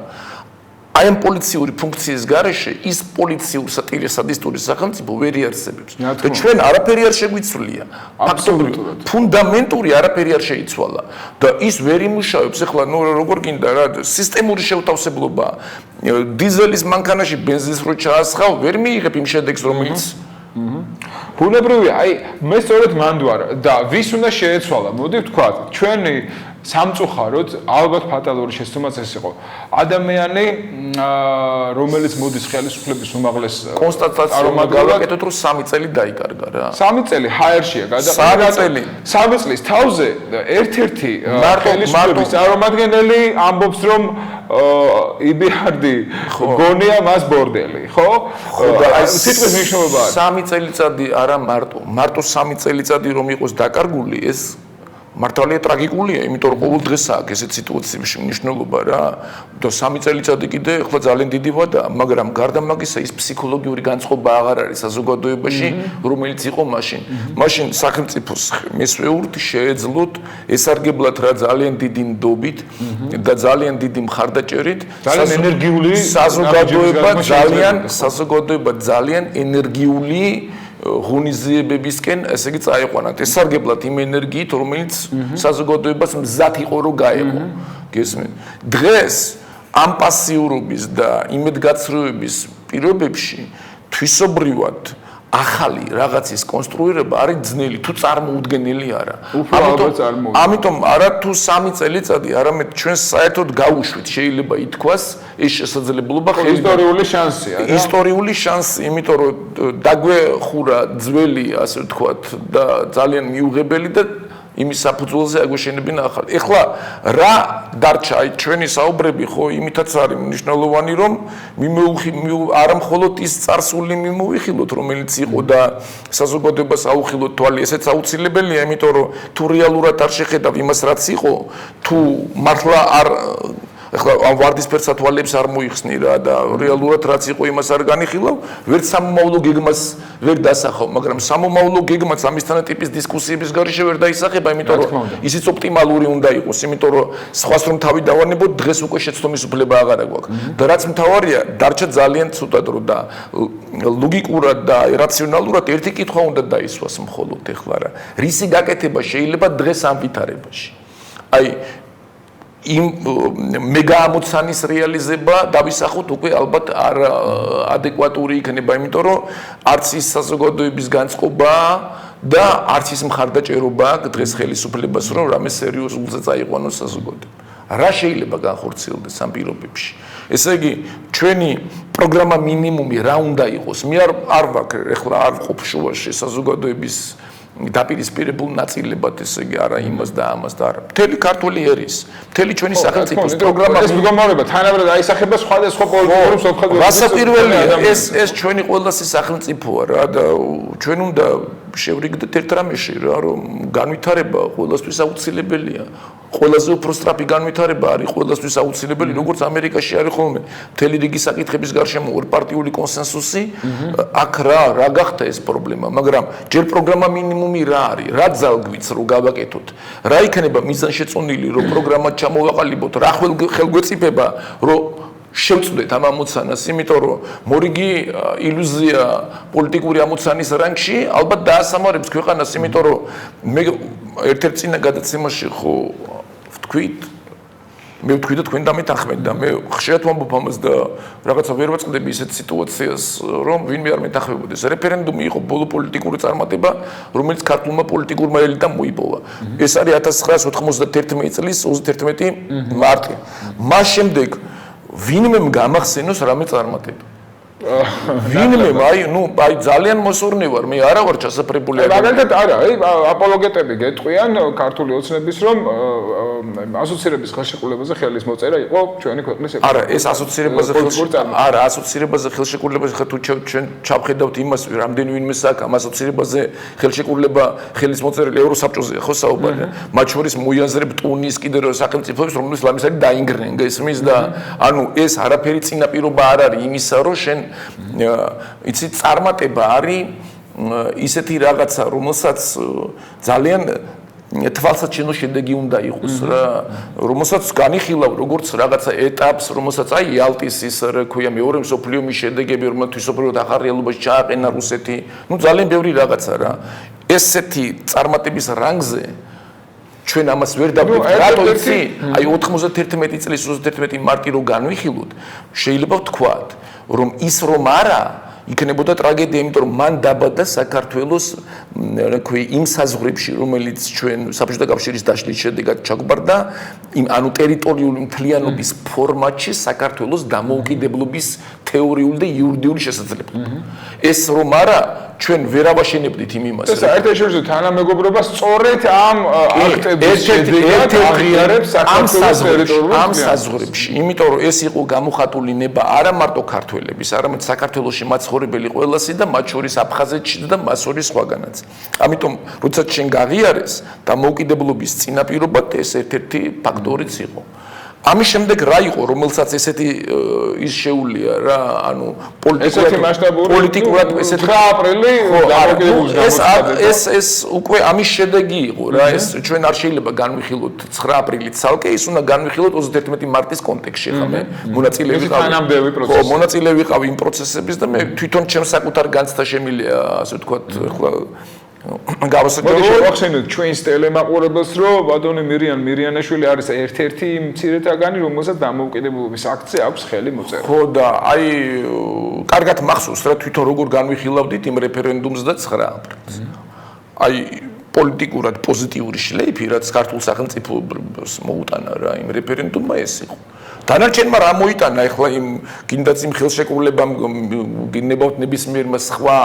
აი ამ პოლიციური ფუნქციის გარეშე ის პოლიციური სადისტური სახელმწიფო ვერ იარსებებს და ჩვენ არაფერი არ შეგვიცვლია აბსოლუტურად ფუნდამენტური არაფერი არ შეიცვალა და ის ვერ იმუშავებს ახლა ნუ როგორ გინდა რა სისტემური შეუთავსებლობა დიზელის მანქანაში ბენზინს რო ჩაასხავ ვერ მიიღებ იმ შედეგს რომელიც ბუნებრივია აი მე სწორედ მანდვარ და ვის უნდა შეეცვალა მოდი ვთქვათ ჩვენი სამწუხაროდ ალბათ ფატალური შეცდომაც ეს იყო ადამიანი რომელიც მოდის ხელისუფლების უმაღლეს კონსტატაციას გავაკეთოთ რომ 3 წელი დაიკარგა რა 3 წელი ჰაერშია გადაყენებული 3 წლის თავზე ერთ-ერთი ხელისუფლების წარმომადგენელი ამბობს რომ იბიარდი გონია მას ბორდელი ხო სიტყვის მნიშვნელობა 3 წელიწადი არა მარტო 3 წელიწადი რომ იყოს დაკარგული ეს მართალია ტრაგიკულია, იმიტომ რომ ყოველ დღეს აქვს ესეთ სიტუაციებში მნიშვნელობა რა. და 3 წელიწადი კიდე ახლა ძალიან დიდი ვადაა, მაგრამ გარდა მაგისა ის ფსიქოლოგიური განწყობა აღარ არის საზოგადოებაში, რომელიც იყო მაშინ. მაშინ სახელმწიფოს მესვეურთ შეეძლოთ ესარგებლად რა ძალიან დიდი ნდობით და ძალიან დიდი მხარდაჭერით ძალიან ენერგიული საზოგადოება ძალიან ენერგიული ღონისძიებებისკენ, ესე იგი წაიყვანათ. ესარგებლად იმ ენერგიით, რომელიც საზოგადოებას მზად იყო რომ გაეყო. გესმით? დღეს ამ პასიურობის და იმედგაცრუების პირობებში თვისობრივად ახალი რაღაცის კონსტრუირება არის ძნელი თუ წარმოუდგენელი არა. ამიტომ არა თუ 3 წელიწადი, არამედ ჩვენ საერთოდ გავუშვით, შეიძლება ითქვას, ეს შესაძლებლობა ისტორიული შანსია. ისტორიული შანსი, იმიტომ რომ დაგვეხურა ძველი, ასე ვთქვათ, და ძალიან მიუღებელი და იმის საფუძველზე აგვეშენებინა ახალი. ეხლა რა დარჩა აი ჩვენი საუბრები ხო იმითაც არის მნიშვნელოვანი რომ არა მხოლოდ ის წარსული მიმოვიხილოთ რომელიც იყო და საზოგადოებას აუხილოთ თვალი ესეც აუცილებელია იმიტომ რომ თუ რეალურად არ შეხედავ იმას რაც იყო თუ მართლა არ ეხლა ამ ვარდისფერ სათვალეებს არ მოიხსნი რა და რეალურად რაც იყო იმას არ განიხილავ ვერც სამომავლო გეგმას ვერ დასახავ მაგრამ სამომავლო გეგმაც ამისთანა ტიპის დისკუსიების გარეშე ვერ დაისახება იმიტომ რომ ისიც ოპტიმალური უნდა იყოს იმიტომ რომ სხვას რომ თავი დავანებოთ დღეს უკვე შეცდომის უფლება აღარ აქვს და რაც მთავარია დარჩა ძალიან ცუდად რომ და ლოგიკურად და რაციონალურად ერთი კითხვა უნდა დაისვას მხოლოდ ეხლა რა რისი გაკეთება შეიძლება დღეს ამ ვითარებაში აი იმ მეგაამოცანის რეალიზება დავისახოთ უკვე ალბათ არ ადეკვატური იქნება, იმიტომ რომ არც ის საზოგადოების განწყობა და არც ის მხარდაჭერობა აქვს დღეს ხელისუფლებას, რომ რამე სერიოზულზე წაიყვანოს საზოგადოება. რა შეიძლება განხორციელდეს ამ პირობებში? ესე იგი, ჩვენი პროგრამა მინიმუმი რა უნდა იყოს? მე არ ვაქ ეხლა არ ვყოფ შუაში საზოგადოების დაპირისპირებულ ნაწილებად ესე იგი არა იმას და ამას და არა მთელი ქართული ერის მთელი ჩვენი სახელმწიფოს პროგრამა ეს მდგომარეობა თანაბრად აისახება სხვადასხვა პოლიტიკურ სოფხაზოებში გასაპირველია ეს ჩვენი ყველასი სახელმწიფოა რა და ჩვენ უნდა შევრიგდეთ ერთ რამეში რა რომ განვითარება ყველასთვის აუცილებელია ყველაზე უფრო სწრაფი განვითარება არის ყველასთვის აუცილებელი როგორც ამერიკაში არის ხოლმე მთელი რიგი საკითხების გარშემო ორპარტიული კონსენსუსი აქ რა გახდა ეს პრობლემა მაგრამ ჯერ პროგრამა მინიმუმი რა არის რა ძალგვიც რო გავაკეთოთ რა იქნება მიზანშეწონილი რომ პროგრამა ჩამოვაყალიბოთ რა ხელგვეწიფება რომ შევწვდეთ ამ ამოცანას იმიტომ რომ მორიგი ილუზია პოლიტიკური ამოცანის რანგში ალბათ დაასამარებს ქვეყანას იმიტომ რომ მე ერთ-ერთ წინა გადაცემაში ხო ვთქვით მე ვთქვი და თქვენ დამეთანხმეთ და მე ხშირად ვამბობ ამას და რაღაცა ვერ ვაწყდები ისეთ სიტუაციას რომ ვინმე არ მეთანხმებოდეს რეფერენდუმი იყო ბოლო პოლიტიკური წარმატება რომელიც ქართულმა პოლიტიკურმა ელიტამ მოიპოვა ეს არის 1991 წლის 31 მარტი მას შემდეგ ვინმე გამახსენოს რამე წარმატება ვინმე აი ძალიან მოსურნე ვარ მე არა ვარ ჩასაფრებული მაგალითად არა აი აპოლოგეტები გეტყვიან ქართული ოცნების რომ ასოცირების ხელშეკრულებაზე ხელის მოწერა იყო ჩვენი ქვეყნის არა ეს ასოცირებაზე არა ასოცირებაზე ხელშეკრულებაზე ხა თუ ჩვენ ჩავხედავთ იმას რამდენი ვინმეს აქვს ამ ასოცირებაზე ხელშეკრულება ხელის მოწერილი ევროსაბჭოზე ხო საუბარია მათ შორის მოიაზრებ ტუნის კიდე სახელმწიფოებს რომლებიც ლამის არის დაინგრნენ გესმის და ანუ ეს არაფერი წინაპირობა არ არის იმისა რომ შენ იცი წარმატება არის ისეთი რაღაცა რომელსაც ძალიან თვალსაჩინო შედეგი უნდა იყოს რა რომელსაც განიხილავ როგორც რაღაცა ეტაპს რომელსაც აი იალტის ის რა ქვია მეორე მსოფლიო ომის შედეგები რომელთაც თვისობრივად ახალ რეალობაში ჩააყენა რუსეთი ну ძალიან ბევრი რაღაცა რა ესეთი წარმატების რანგზე ჩვენ ამას ვერ დავგვიწყდით რატო იცი აი 91 წლის 31 მარტი რო განვიხილოთ შეიძლება ვთქვათ რომ ის რომ არა იქნებოდა ტრაგედია იმიტომ რომ მან დაბადა საქართველოს რა ქვია იმ საზღვრებში რომელიც ჩვენ საბჭოთა კავშირის დაშლის შედეგად ჩაგვბარდა იმ ანუ ტერიტორიული მთლიანობის ფორმატში საქართველოს დამოუკიდებლობის თეორიული და იურიდიული შესაძლებლობა ეს რომ არა ჩვენ ვერ ავაშენებდით იმ იმას. ეს საერთაშორისო თანამეგობრობა სწორედ ამ აქტების შედეგად აღიარებს საქართველოს ტერიტორიულ ამ საზღვრებში, იმიტომ რომ ეს იყო გამოხატული ნება არა მარტო ქართველების, არამედ საქართველოში მაცხოვრებელი ყველასი და მათ შორის აფხაზეთში და მას შორის სხვაგანაც. ამიტომ, როდესაც შენ გაღიარეს დამოუკიდებლობის წინაპირობად ეს ერთ-ერთი ფაქტორიც იყო. ამის შემდეგ რა იყო, რომელსაც ესეთი ის შეუულია რა, ანუ პოლიტიკურად ესეთი 9 აპრილი დამოუკიდებლობის გამოცხადება. ეს უკვე ამის შედეგი იყო რა, ეს ჩვენ არ შეიძლება განვიხილოთ 9 აპრილით ცალკე, ის უნდა განვიხილოთ 31 მარტის კონტექსტში, ხა მე მონაწილე ვიყავი. თანამდები პროცესი. ხო, მონაწილე ვიყავი იმ პროცესების და მე თვითონ ჩემს საკუთარ განცდა შემილია, ასე ვთქვათ, ახლა გავახსენოთ ჩვენს ტელემაყურებელს, რომ ბატონი მირიანაშვილი არის ერთ-ერთი მცირეთაგანი, რომელსაც დამოუკიდებლობის აქცია აქვს ხელი მოწერა. ხო და აი კარგად მახსოვს რა თვითონ როგორ განვიხილავდით იმ რეფერენდუმს და 9 აპრილს. აი პოლიტიკურად პოზიტიური შლეიფი რაც ქართულ სახელმწიფოს მოუტანა რა იმ რეფერენდუმმა ეს იყო. დანარჩენმა რა მოიტანა ახლა იმ გინდაც იმ ხელშეკრულებამ გინებავთ ნებისმიერმა სხვა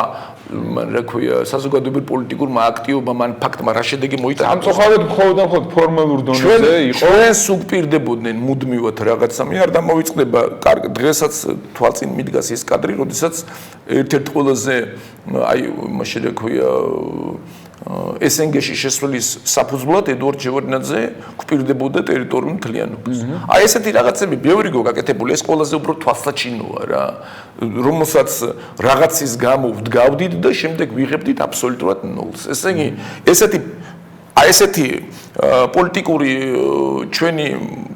რა ქვია საზოგადოებრივ პოლიტიკურმა აქტივობამ ან ფაქტმა რა შედეგი მოიტანა სამწუხაროდ მხოლოდ ფორმალურ დონეზე იყო ჩვენს უპირდებოდნენ მუდმივად რაღაცა მე არ დამოვიწყდება კარგ დღესაც თვალწინ მიდგას ეს კადრი როდესაც ერთ-ერთ ყველაზე აი მაშინ რა ქვია SNG-ში შესვლის საფუძვლად ედუარდ ჯევარდნაძე გვპირდებოდა ტერიტორიულ მთლიანობას. აი ესეთი რაღაცები ბევრი გაკეთებული, ეს ყველაზე უფრო თვალსაჩინოა რა, რომელსაც რაღაცის გამო ვდგავდით და შემდეგ ვიღებდით აბსოლუტურად ნულს. ესე იგი, ესეთი პოლიტიკური ჩვენი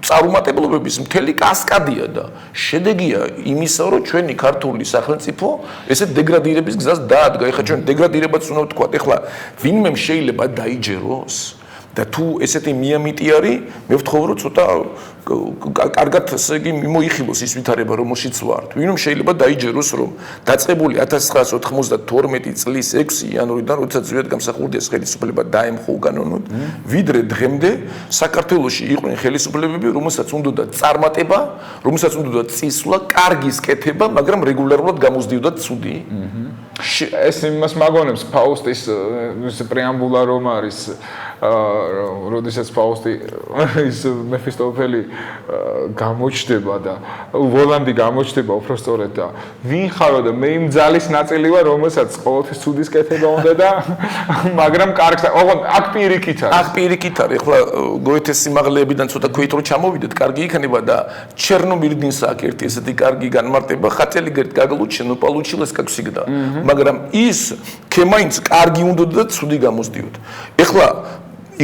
წარუმატებლობების მთელი კასკადია და შედეგია იმისა, რომ ჩვენი ქართული სახელმწიფო ესეთ დეგრადირების გზას დაადგა. ეხლა ჩვენ დეგრადირებაც უნდა ვთქვათ, ეხლა ვინმე შეიძლება დაიჯეროს და თუ ესეთი მიამიტი არის, მე ვთხოვ, რომ ცოტა კარგად ესე იგი მოიხილოს ის ვითარება, რომელშიც ვართ. ვინმე შეიძლება დაიჯეროს, რომ დაწყებული 1992 წლის 6 იანვრიდან, როდესაც ზვიად გამსახურდია ხელისუფლება დაემხო უკანონოდ, ვიდრე დღემდე საქართველოში იყვნენ ხელისუფლებები, რომელსაც უნდოდა წარმატება, რომელსაც უნდოდა წისვლა, კარგი სკეთება, მაგრამ რეგულარულად გამოსდიოდა ცუდი. ეს იმას მაგონებს ფაუსტის პრეამბულა რომ არის როდესაც ფაუსტი ის მეფისტოფელი გამოჩდება და ვოლანდი გამოჩდება უბრალოდ და ვინ ხარო და მე იმ ძალის ნაწილი ვარ რომელსაც ყოველთვის ცუდის კეთება უნდა და მაგრამ კარგს ოღონდ აქ პირიქით არის ახლა გოეთეს სიმაღლეებიდან ცოტა ქვით რო ჩამოვიდეთ კარგი იქნება და ჩერნომირდინს აქ ერთი ესეთი კარგი განმარტება ხაწელი გაგლუჩენო პალუჩილეს как всегда მაგრამ ის ქემაინც კარგი უნდა და ცუდი გამოსდიოდ ეხლა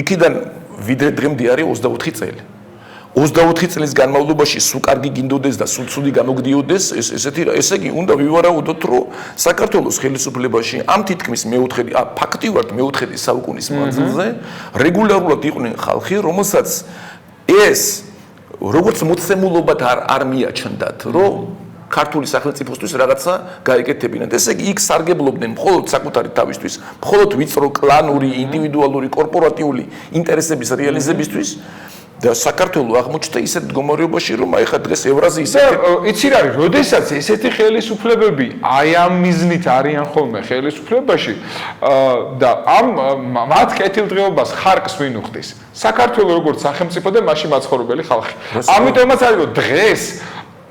იქიდან ვიდრე დღემდე არის 24 წელი 24 წლის განმავლობაში სულ კარგი გინდოდეს და სულ ცუდი გამოგდიოდეს ესე იგი უნდა ვივარაუდოთ რომ საქართველოს ხელისუფლებაში ამ თითქმის ფაქტიურად მეოთხედი საუკუნის მანძილზე რეგულარულად იყვნენ ხალხი რომელსაც ეს როგორც მოცემულობად არ მიაჩნდათ რომ ქართული სახელმწიფოსთვის რაღაცა გაეკეთებინათ. ესე იგი, იქ სარგებლობდნენ მხოლოდ საკუთარი თავისთვის, მხოლოდ ვიწრო კლანური, ინდივიდუალური, კორპორატიული ინტერესების რეალიზებისთვის და საქართველოს აღმოჩნდა ისეთ მდგომარეობაში, რომ აი ხა დღეს ევრაზიის იცი რა არის, როდესაც ესეთი ხელისუფლებები აი ამ მიზნით არიან ხოლმე ხელისუფლებაში და ამ მათ კეთილდღეობას ხარკს ვინ უხდის? საქართველოს როგორც სახელმწიფო და მასში მაცხოვრებელი ხალხი. ამიტომაც არის რომ დღეს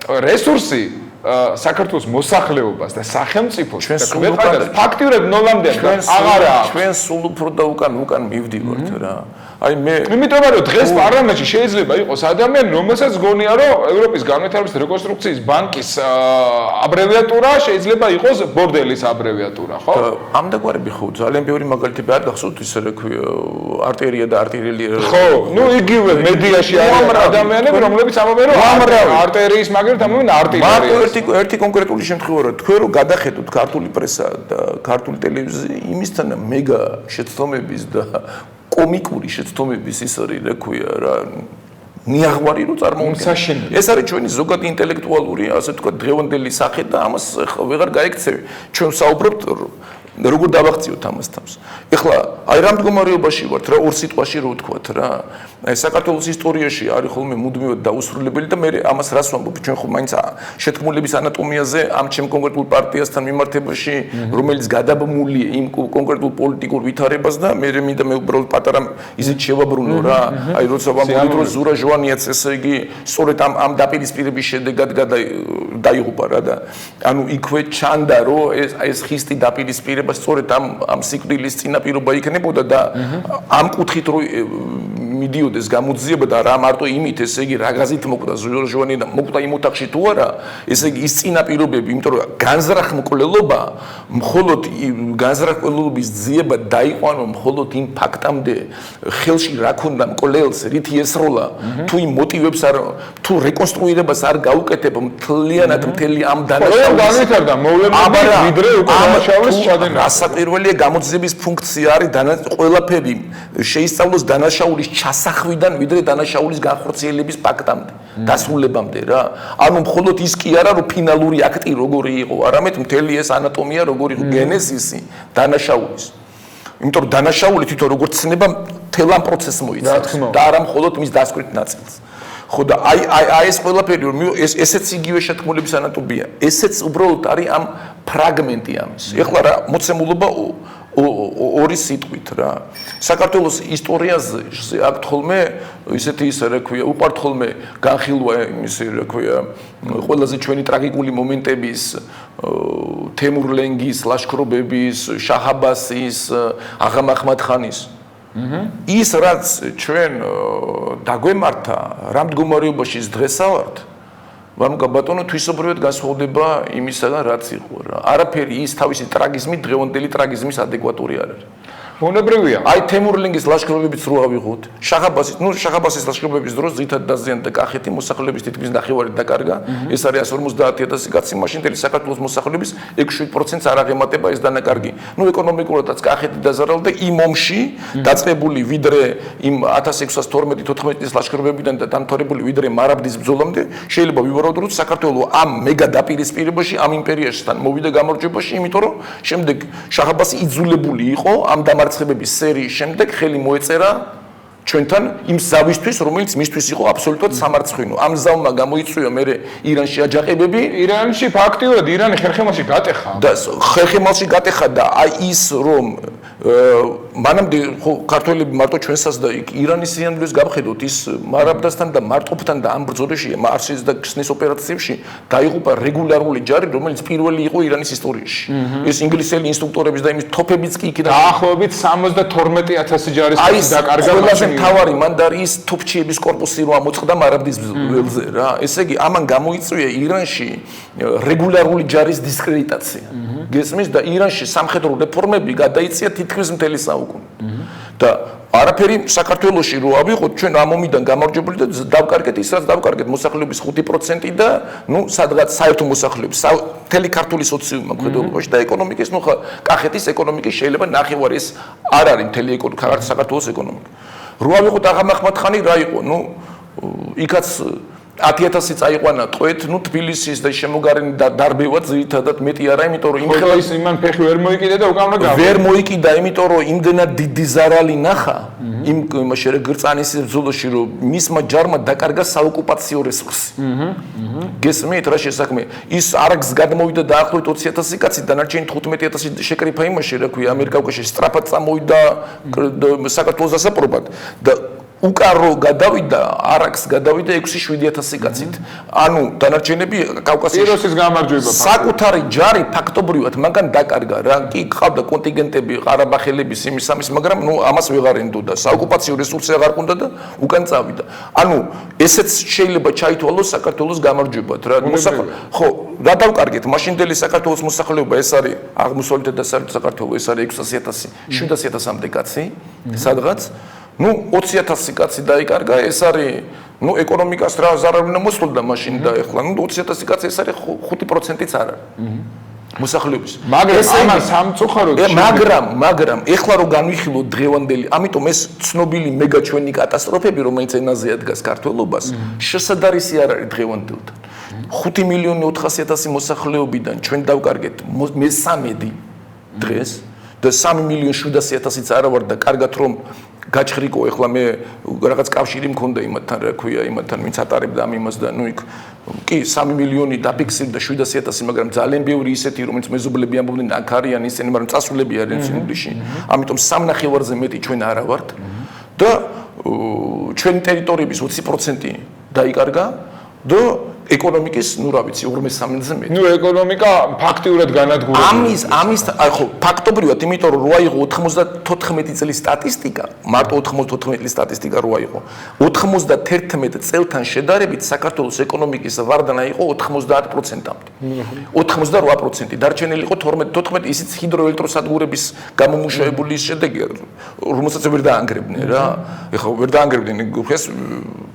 რესურსი საქართველოს მოსახლეობას და სახელმწიფოს და ქვეყანას ფაქტიურად ნოლამდე აღარა აქვს. ჩვენ სულ უფრო და უკან მივდივართ რა. აი მე იმიტომ რომ დღეს პარლამენტში შეიძლება იყოს ადამიანი, რომელსაც გონია რომ ევროპის განვითარების რეკონსტრუქციის ბანკის აბრევიატურა შეიძლება იყოს ბორდელის აბრევიატურა, ხო? ამდაგვარები ხო ძალიან ბევრი მაგალითები არ გახსოვთ ისე რა ქვია არტერია და არტერიელი ხო, ნუ იგივე მედიაში არის ადამიანები, რომლებიც ამბობენ რომ არტერიის მაგალითად ამბობენ არტილერია. ერთი კონკრეტული შემთხვევა რა თქვენ რომ გადახედოთ ქართული პრესა და ქართული ტელევიზია იმისთან მეგა შეცდომების და კომიკური შეცდომების ის არის რა ქვია რა ნიაღვარი რო წარმოუდგენთ ეს არის ჩვენი ზოგადი ინტელექტუალური ასე ვთქვათ დღევანდელი სახე და ამას ვეღარ გაიქცევი ჩვენ საუბრობთ როგორ დავახციოთ ამას თავს ეხლა აი რა მდგომარეობაში ვართ რა ორ სიტყვაში რო ვთქვათ რა საქართველოს ისტორიაში არის ხოლმე მუდმივად დაუსრულებელი და მე ამას რას ვამბობ ჩვენ ხო მაინც შეთქმულების ანატომიაზე ამ ჩემ კონკრეტულ პარტიასთან მიმართებაში რომელიც გადაბმულია იმ კონკრეტულ პოლიტიკურ ვითარებას და მე მინდა მე უბრალოდ პატარა ისეთ შევაბრუნო რა აი როცა ვამბობთ რომ ზურა ჟვანიაც ესე იგი სწორედ ამ დაპირისპირების შედეგად დაიღუპა რა და ანუ იქვე ჩანდა რომ ეს ხისტი დაპირისპირება სწორედ ამ სიკვდილის წინაპირობა იქნებოდა და ამ კუთხით რომ მიდიოდეს გამოძიება და რა მარტო იმით ესე იგი რა გაზით მოკვდა ჟვანი და მოკვდა იმ ოთახში თუ არა ესე იგი ის წინაპირობები იმიტომ რომ განზრახმკვლელობა მხოლოდ განზრახმკვლელობის ძიება დაიყვანო მხოლოდ იმ ფაქტამდე ხელში რა ქონდა მკვლელს რით იესროლა თუ იმ მოტივებს არ თუ რეკონსტრუირებას არ გაუკეთებ მთლიანად მთელი ამ დანაშაულის განვითარდა მოვლენები ვიდრე უკვე დანაშაულის ჩადენა გასაყიდველია გამოძიების ფუნქცია არის ყველაფერი შეისწავლოს დანაშაულის ჩასახვიდან ვიდრე დანაშაულის განხორციელების ფაქტამდე დასრულებამდე რა ანუ მხოლოდ ის კი არა რომ ფინალური აქტი როგორი იყო არამედ მთელი ეს ანატომია როგორი იყო გენეზისი დანაშაულის იმიტომ რომ დანაშაული თვითონ როგორც ცნება მთელ ამ პროცესს მოიცავს და არა მხოლოდ მის დასკვნით ნაწილს ხო და აი ეს ყველაფერი რომ ესეც იგივე შეთქმულების ანატომია ესეც უბრალოდ არის ამ ფრაგმენტი ამის ეხლა რა მოცემულობა ორი სიტყვით რა საქართველოს ისტორიაზე აქ თოლმე ისეთი ისე რა ქვია უყვართ ხოლმე განხილვა იმისი რა ქვია ყველაზე ჩვენი ტრაგიკული მომენტების თემურლენგის ლაშქრობების შაჰ-აბასის აღა მაჰმად-ხანის ის რაც ჩვენ დაგვემართა რა მდგომარეობაში დღესა ვართ ვამკა ბატონო თვისობრივად განსხვავდება იმისაგან რაც იყო რა არაფერი ის თავისი ტრაგიზმი დღევანდელი ტრაგიზმის ადეკვატური არ არის უნებრივია აი თემურლენგის ლაშქრობებიც რო ავიღოთ შაჰ-აბასის ლაშქრობების დროს ძირითადად დაზიანდა კახეთი მოსახლეობის თითქმის ნახევარი დაკარგა ეს არის 150,000 კაცი მაშინ მთელი საქართველოს მოსახლეობის 6% არ აღემატება ეს დანაკარგი ნუ ეკონომიკურადაც კახეთი დაზარალდა იმ ომში დაწყებული ვიდრე იმ 1612-14 წლის ლაშქრობებიდან და დამთავრებული ვიდრე მარაბდის ბრძოლამდე შეიძლება ვივარაუდოთ რომ საქართველოს ამ მეგა დაპირისპირებაში ამ იმპერიასთან მოვიდა გამარჯვებაში იმიტომ რომ შემდეგ შაჰ-აბასი იძულებული იყო ამ დამარცხებების სერიის შემდეგ ხელი მოეწერა ჩვენთან იმ ზავისთვის რომელიც მისთვის იყო აბსოლუტურად სამარცხვინო ამ ზავმა გამოიწვია მე ირანში აჯაყებები ირანში ფაქტიურად ირანი ხერხემალში გატეხა და ხერხემალში გატეხა და აი ის რომ მანამდე ხო ქართველები მარტო ჩვენსაც და ირანის სიამბლეს გავხედოთ ის მარაბდასთან და მარტყოფთან და ამ ბრძოლაში მარშის და ქსნის ოპერაციებში დაიღუპა რეგულარული ჯარი რომელიც პირველი იყო ირანის ისტორიაში ეს ინგლისელი ინსტრუქტორების და იმის თოფებიც კი იქიდან დაახლოებით 72,000 ჯარის დაკარგა ყველაზე მთავარი მან და ის თოფჩიების корпуსი რო ამოწყდა მარაბდის ველზე რა ესე იგი ამან გამოიწვია ირანში რეგულარული ჯარის დისკრედიტაცია გესმის და ირანში სამხედრო რეფორმები გადაიწია თითქმის მთელი საუკუნე და არაფერი საქართველოში რო ავიღოთ ჩვენ ამ ომიდან გამარჯვებული და დავკარგეთ ის რაც დავკარგეთ მოსახლეობის 5% და ნუ სადღაც საერთო მოსახლეობის მთელი ქართული სოციუმი მხედველობაში და ეკონომიკის ნუ კახეთის ეკონომიკის შეიძლება ნახევარი ეს არ არის მთელი საქართველოს ეკონომიკა რო ავიღოთ აღა მაჰმად-ხანი რა იყო ნუ იქაც 10,000 წაიყვანა ტყვეთ, ნუ თბილისის და შემოგარენი დარბევა ძირითადად მეტი არა, იმიტომ რომ იმხელა ის იმან ფეხი ვერ მოიკიდა და უკავნა გავა. ვერ მოიკიდა, იმიტომ რომ იმდენად დიდი ზარალი ნახა იმ მაშერე გრწანისის ბრძოლაში, რომ მისმა ჯარმა დაკარგა საოკუპაციო რესურსი. გესმით რა შესაქმე? ის არაგს გადმოვიდა დაახლოებით 20,000 კაცი, დანარჩენი 15,000 შეკრიფა იმაში, რა ქვია, ამერიკაში სწრაფად წამოვიდა საქართველოს დასაპყრობად და უკარო გადავიდა, არაკს გადავიდა 6-7,000 კაცით. ანუ დანარჩენები კავკასიაში პიროსის გამარჯვება საკუთარი ჯარი ფაქტობრივად მაგან დაკარგა რა. კი ყავდა კონტინგენტები ყარაბახელების იმის ამის, მაგრამ ნუ ამას ვეღარ ენდოდა. საოკუპაციო რესურსი აღარ ყუნდა და უკან წავიდა. ანუ ესეც შეიძლება ჩაითვალოს საქართველოს გამარჯვებად რა. ხო, რა დავკარგეთ? მაშინდელი საქართველოს მოსახლეობა ეს არის აღმოსავლეთ და დასავლეთ საქართველოს ეს არის 600,000, 700,000-მდე კაცი, სადღაც ნუ 20,000 კაცი დაიკარგა, ეს არის ნუ ეკონომიკას რა ზარალი მოსულდა მაშინ და ეხლა ნუ 20,000 კაცი ეს არის 5%-იც არ არის. მოსახლეობის. მაგრამ ეხლა რო განვიხილოთ დღევანდელი, ამიტომ ეს ცნობილი მეგა ჩვენი კატასტროფები, რომელიც ენაზე ადგას ქართველობას, შესაძარისი არ არის დღევანდელთან. 5,400,000 მოსახლეობიდან ჩვენ დავკარგეთ მე-13 დღეს და 3,700,000-იც არა ვარ და კარგად რომ გაჭრიკო ეხლა მე რაღაც კავშირი მქონდა იმათთან რა ქვია იმათთან ვინც ატარებდა ამ იმას და ნუ იქ კი 3 მილიონი დაფიქსირდა 700.000 მაგრამ ძალიან ბევრი ისეთი რომელიც მეზობლები ამბობდნენ აქ არიან ისინი მაგრამ წასულები არიან ცნობიში ამიტომ 3.5-ზე მეტი ჩვენ არა ვართ და ჩვენი ტერიტორიების 20% დაიკარგა და ეკონომიკის ნუ რა ვიცი 53-ზე მეტი. ნუ ეკონომიკა ფაქტიურად განადგურებულია. ამის ხო ფაქტობრივად იმიტომ რომ რა იყო 94 წლის სტატისტიკა, მარტო 94 წლის სტატისტიკა რა იყო. 91 წელთან შედარებით საქართველოს ეკონომიკის ვარდნა იყო 90%-მდე. 88%. დარჩენილი იყო 12-14 ისიც ჰიდროელექტროსადგურების გამომუშავებული შედეგი, რომელსაც ვერ დაანგრებდნენ რა. ეხლა ვერ დაანგრებდნენ ხეს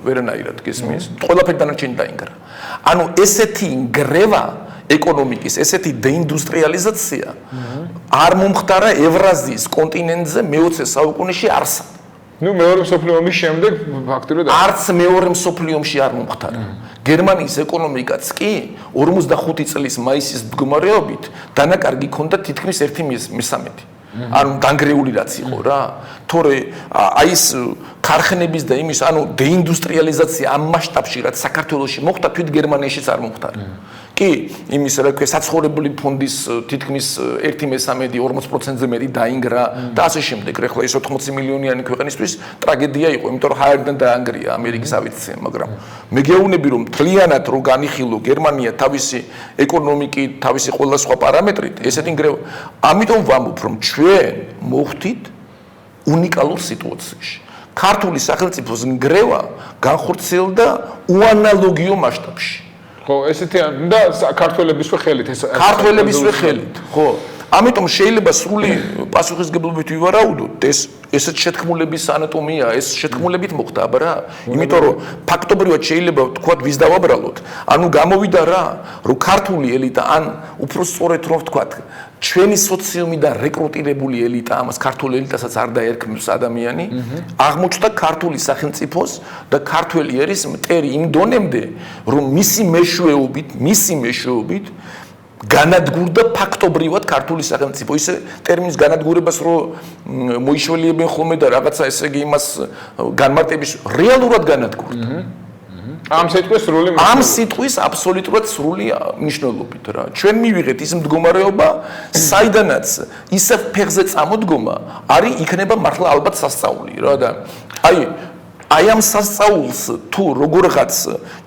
ვერანაირად გესმის. ყველაფერი დანარჩენი დაინგრა. ანუ ესეთი ნგრევა ეკონომიკის, ესეთი დეინდუსტრიალიზაცია არ მომხდარა ევრაზიის კონტინენტზე მე-20 საუკუნეში არსად. ნუ მეორე მსოფლიო ომის შემდეგ ფაქტობრივად არც მეორე მსოფლიო ომში არ მომხდარა. გერმანიის ეკონომიკაც კი 45 წლის მაისის მდგომარეობით დანაკარგი ჰქონდა თითქმის 1/3. ანუ დანგრეული რაც იყო რა. თორე აი ეს ქარხნების და იმის, ანუ დეინდუსტრიალიზაცია ამ მასშტაბში რაც საქართველოში მოხდა, თვით გერმანიაშიც არ მომხდარა. კი, იმის რა ქვია, საცხოვრებელი ფონდის თითქმის 1/3 40%-ზე მეტი დაინგრა და ასე შემდეგ. ეხლა ეს 80 მილიონიანი ქვეყნისთვის ტრაგედია იყო, იმიტომ რომ ჰაერიდან დაანგრია ამერიკის ავიაციამ, მაგრამ მე გეუბნები რომ მთლიანად რო განიხილო გერმანია თავისი ეკონომიკით, თავისი ყველა სხვა პარამეტრით, ესეთი ნგრევა. ამიტომ ვამბობ რომ ჩვენ მოხვდით უნიკალურ სიტუაციაში. ქართული სახელმწიფოს ნგრევა განხორციელდა უანალოგიო მასშტაბში. ხო, ესეთი და საქართველებისვე ხელით ეს ქართველებისვე ხელით, ხო. ამიტომ შეიძლება სრული პასუხისგებლობით ვივარაუდოთ, ესეთ შეთქმულების ანატომია, ეს შეთქმულებით მოხდა, აბა რა. იმიტომ რომ ფაქტობრივად შეიძლება ვთქვათ, ვის დავაბრალოთ. ანუ გამოვიდა რა, რომ ქართული ელიტა ან უფრო სწორედ რომ ვთქვათ, ჩვენი სოციუმიდან რეკრუტირებული ელიტა, ამას ქართულ ელიტასაც არ დაერქმევს ადამიანი, აღმოჩნდა ქართული სახელმწიფოს და ქართველი ერის მტერი იმ დონემდე, რომ მისი მეშვეობით განადგურდა ფაქტობრივად ქართული სახელმწიფო. ისე ტერმინის განადგურებას რო მოიშველიებენ ხოლმე და რაღაცა ესე იგი იმას განმარტების რეალურად განადგურდა. ამ სიტყვის სრული ამ სიტყვის აბსოლუტურად სრული მნიშვნელობით რა. ჩვენ მივიღეთ ის მდგომარეობა, საიდანაც ისევ ფეხზე წამოდგომა არის იქნება მართლა ალბათ სასწაული რა და აი ამ სასწაულს თუ როგორღაც